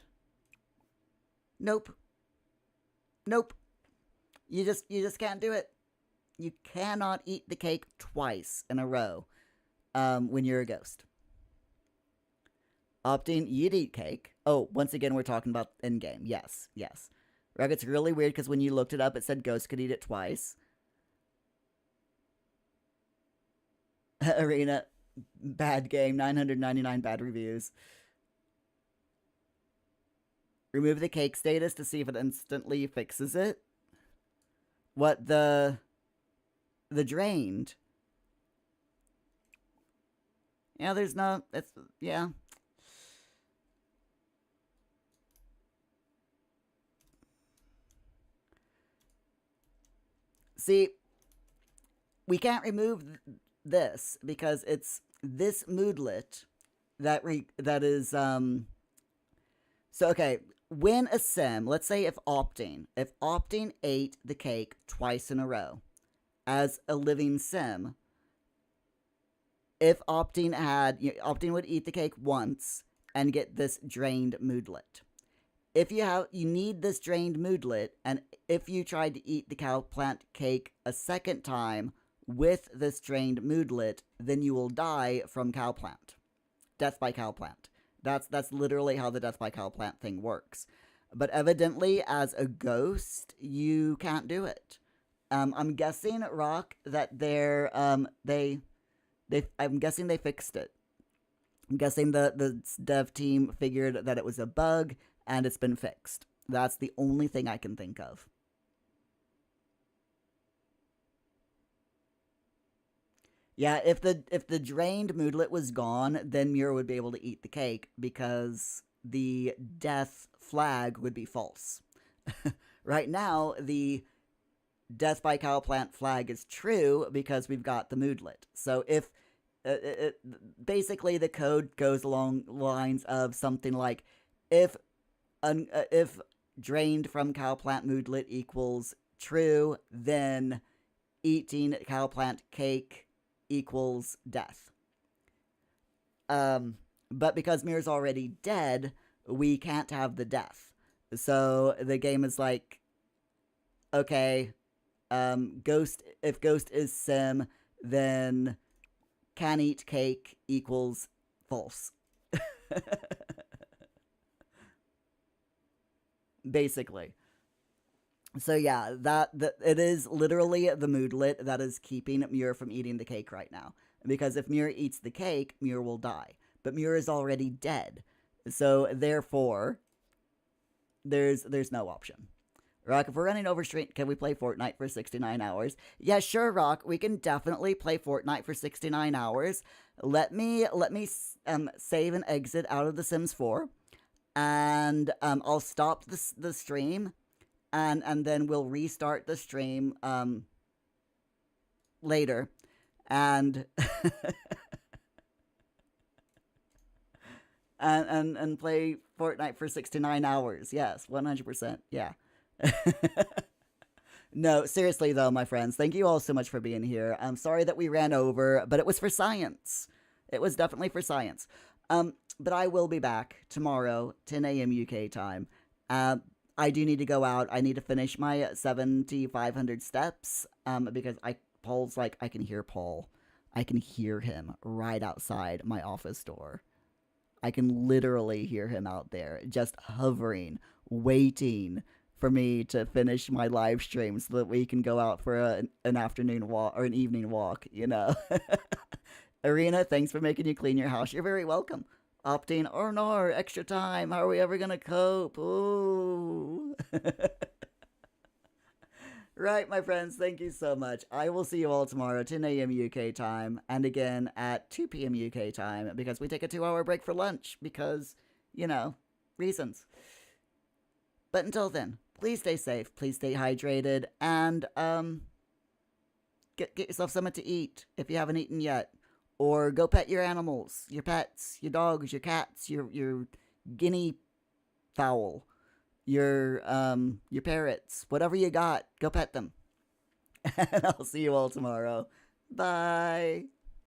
Nope. You just can't do it. You cannot eat the cake twice in a row when you're a ghost. Opting, you'd eat cake. Oh, once again, we're talking about in-game. Yes. Rug, it's really weird because when you looked it up, it said ghosts could eat it twice. Arena, bad game, 999 bad reviews. Remove the cake status to see if it instantly fixes it. What, the drained? Yeah, there's no, it's, yeah. See, we can't remove this because it's this moodlet that is so okay, when a sim, let's say if opting ate the cake twice in a row as a living sim, if opting would eat the cake once and get this drained moodlet. If you need this drained moodlet, and if you tried to eat the cow plant cake a second time with this drained moodlet, then you will die from cow plant. Death by cow plant. That's literally how the death by cow plant thing works. But evidently, as a ghost, you can't do it. I'm guessing, Rock, that I'm guessing they fixed it. I'm guessing the dev team figured that it was a bug and it's been fixed. That's the only thing I can think of. Yeah, if the drained moodlet was gone, then Muir would be able to eat the cake because the death flag would be false. Right now, the death by cow plant flag is true because we've got the moodlet. So if basically the code goes along lines of something like if drained from cow plant moodlet equals true, then eating cow plant cake equals death. But because Mir's already dead, we can't have the death. So the game is like, okay, if ghost is sim, then can eat cake equals false. Basically. So yeah, it is literally the moodlet that is keeping Muir from eating the cake right now. Because if Muir eats the cake, Muir will die. But Muir is already dead. So therefore, there's no option. Rock, if we're running over stream, can we play Fortnite for 69 hours? Yeah, sure, Rock. We can definitely play Fortnite for 69 hours. Let me save and exit out of The Sims 4. And I'll stop the stream, and then we'll restart the stream later, and and play Fortnite for 69 hours. Yes, 100%. Yeah. No, seriously though, my friends, thank you all so much for being here. I'm sorry that we ran over, but it was for science. It was definitely for science. But I will be back tomorrow, 10 a.m. UK time. I do need to go out. I need to finish my 7,500 steps because Paul's like, I can hear Paul. I can hear him right outside my office door. I can literally hear him out there just hovering, waiting for me to finish my live stream so that we can go out for an afternoon walk or an evening walk, you know. Arena, thanks for making you clean your house. You're very welcome. Opting, or no, extra time. How are we ever going to cope? Ooh. Right, my friends, thank you so much. I will see you all tomorrow, 10 a.m. UK time, and again at 2 p.m. UK time, because we take a 2-hour break for lunch, because, you know, reasons. But until then, please stay safe, please stay hydrated, and get yourself something to eat if you haven't eaten yet. Or go pet your animals, your pets, your dogs, your cats, your guinea fowl, your parrots, whatever you got, go pet them. And I'll see you all tomorrow. Bye.